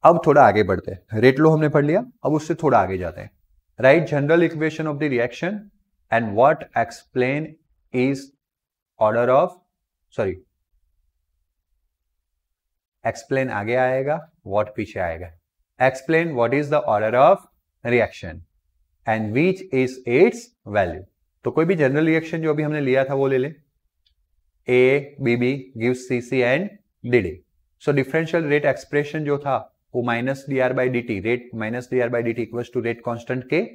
Speaker 1: अब थोड़ा आगे बढ़ते हैं। रेट लो हमने पढ़ लिया, अब उससे थोड़ा आगे जाते हैं। Right general equation of the reaction and what explain is order of, sorry explain आगे आएगा, व्हाट पीछे आएगा। Explain what is the order of reaction and which is it's value. तो कोई भी जनरल रिएक्शन जो अभी हमने लिया था वो ले ले। ABB gives CC and DD। So differential rate expression जो था वो -dr/dt, rate -dr/dt equals to rate constant K,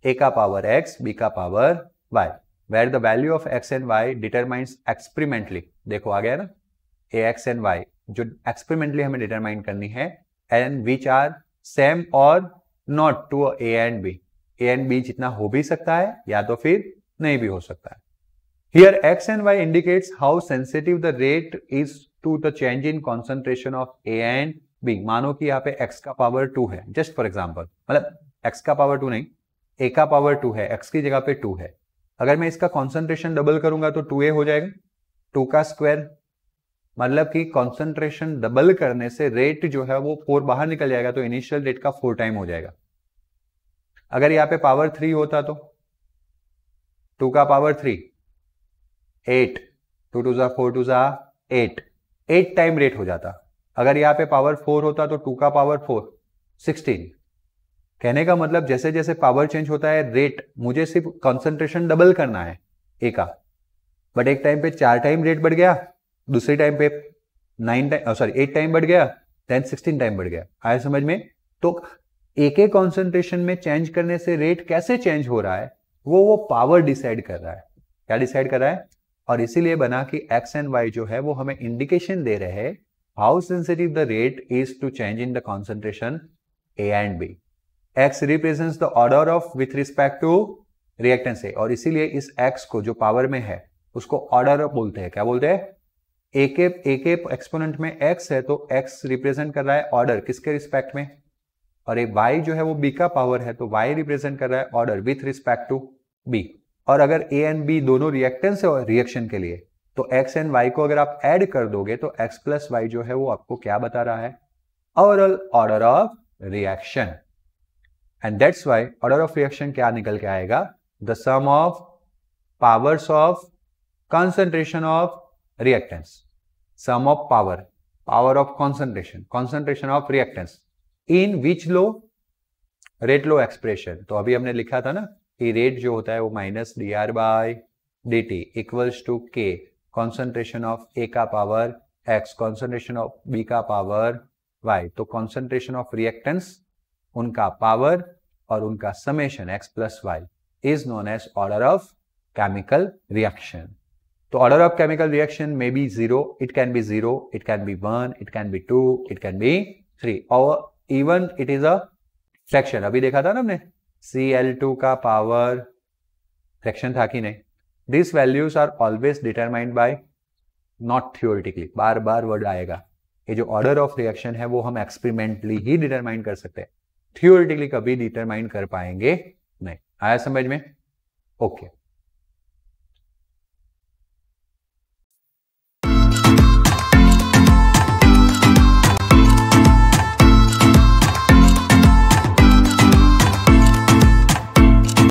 Speaker 1: A का पावर x, B का power y, where the value of x and y determines experimentally. देखो आ गया ना, AX and y जो एक्सपेरिमेंटली हमें डिटरमाइन करनी है, and which are same or not to A and B। A and B जितना हो भी सकता है या तो फिर नहीं भी हो सकता है। Here x and y indicates how sensitive the rate is to the change in concentration of A and B. मानो कि यहाँ पे x का पावर 2 है, जस्ट फॉर एग्जांपल, मतलब x का पावर 2 नहीं, A का पावर 2 है, x की जगह पे 2 है। अगर मैं इसका कॉन्सेंट्रेशन डबल करूंगा तो 2a हो जाएगा, 2 का स्क्वायर, मतलब कि कॉन्सेंट्रेशन डबल करने से रेट जो है वो 4 बाहर निकल जाएगा, तो इनिशियल रेट का 4 टाइम हो जाएगा। अगर यहाँ पे पावर 3 होता तो 2 का पावर 3 8, 2 2 जा 4 2 जा 8 टाइम रेट हो जाता। अगर यहाँ पे पावर 4 होता तो 2 का पावर 4 16। कहने का मतलब जैसे जैसे पावर चेंज होता है रेट, मुझे सिर्फ कंसंट्रेशन डबल करना है ए का, बट एक टाइम पे 4 टाइम रेट बढ़ गया, दूसरे टाइम पे 8 टाइम बढ़ गया, देन 16 टाइम बढ़ गया। आया समझ में? तो ए के कॉन्सेंट्रेशन में चेंज करने से रेट कैसे चेंज हो रहा है वो पावर डिसाइड कर रहा है। क्या डिसाइड कर रहा है? और इसीलिए बना कि एक्स एंड वाई जो है वो हमें इंडिकेशन दे रहे हैं how sensitive the rate is to change in the concentration A and B. X represents the order of with respect to reactants A, और इसीलिए इस एक्स को जो पावर में है उसको ऑर्डर बोलते हैं। क्या बोलते हैं? ए के एक्सपोनेंट में एक्स है तो एक्स रिप्रेजेंट कर रहा है ऑर्डर किसके रिस्पेक्ट में, और एक वाई जो है वो बी का पावर है तो वाई रिप्रेजेंट कर रहा है order with respect to B. और अगर ए एंड बी दोनों रिएक्टेंस है रिएक्शन के लिए तो एक्स एंड वाई को अगर आप ऐड कर दोगे तो एक्स प्लस वाई जो है वो आपको क्या बता रहा है? Overall order of reaction. And that's why order of reaction क्या निकल के आएगा? The sum of powers of concentration of reactants, sum of power of concentration of reactants in which law? Rate low expression. तो अभी हमने लिखा था ना कि रेट जो होता है वो minus dr by dt equals to k concentration of A का power x concentration of B का पावर y। तो कॉन्सेंट्रेशन ऑफ रिएक्टेंट्स, उनका पावर और उनका summation x plus y is known as order of chemical reaction. तो order of chemical reaction may be 0, it can be 0, it can be 1, it can be 2, it can be 3, और even it is a fraction. अभी देखा था ना हमने Cl2 का power fraction था कि नहीं? This values are always determined by, not theoretically, बार बार वर्ड आएगा। ये जो ऑर्डर ऑफ रिएक्शन है वो हम एक्सपेरिमेंटली ही डिटरमाइन कर सकते हैं, थियोरिटिकली कभी डिटरमाइन कर पाएंगे नहीं। आया समझ में? ओके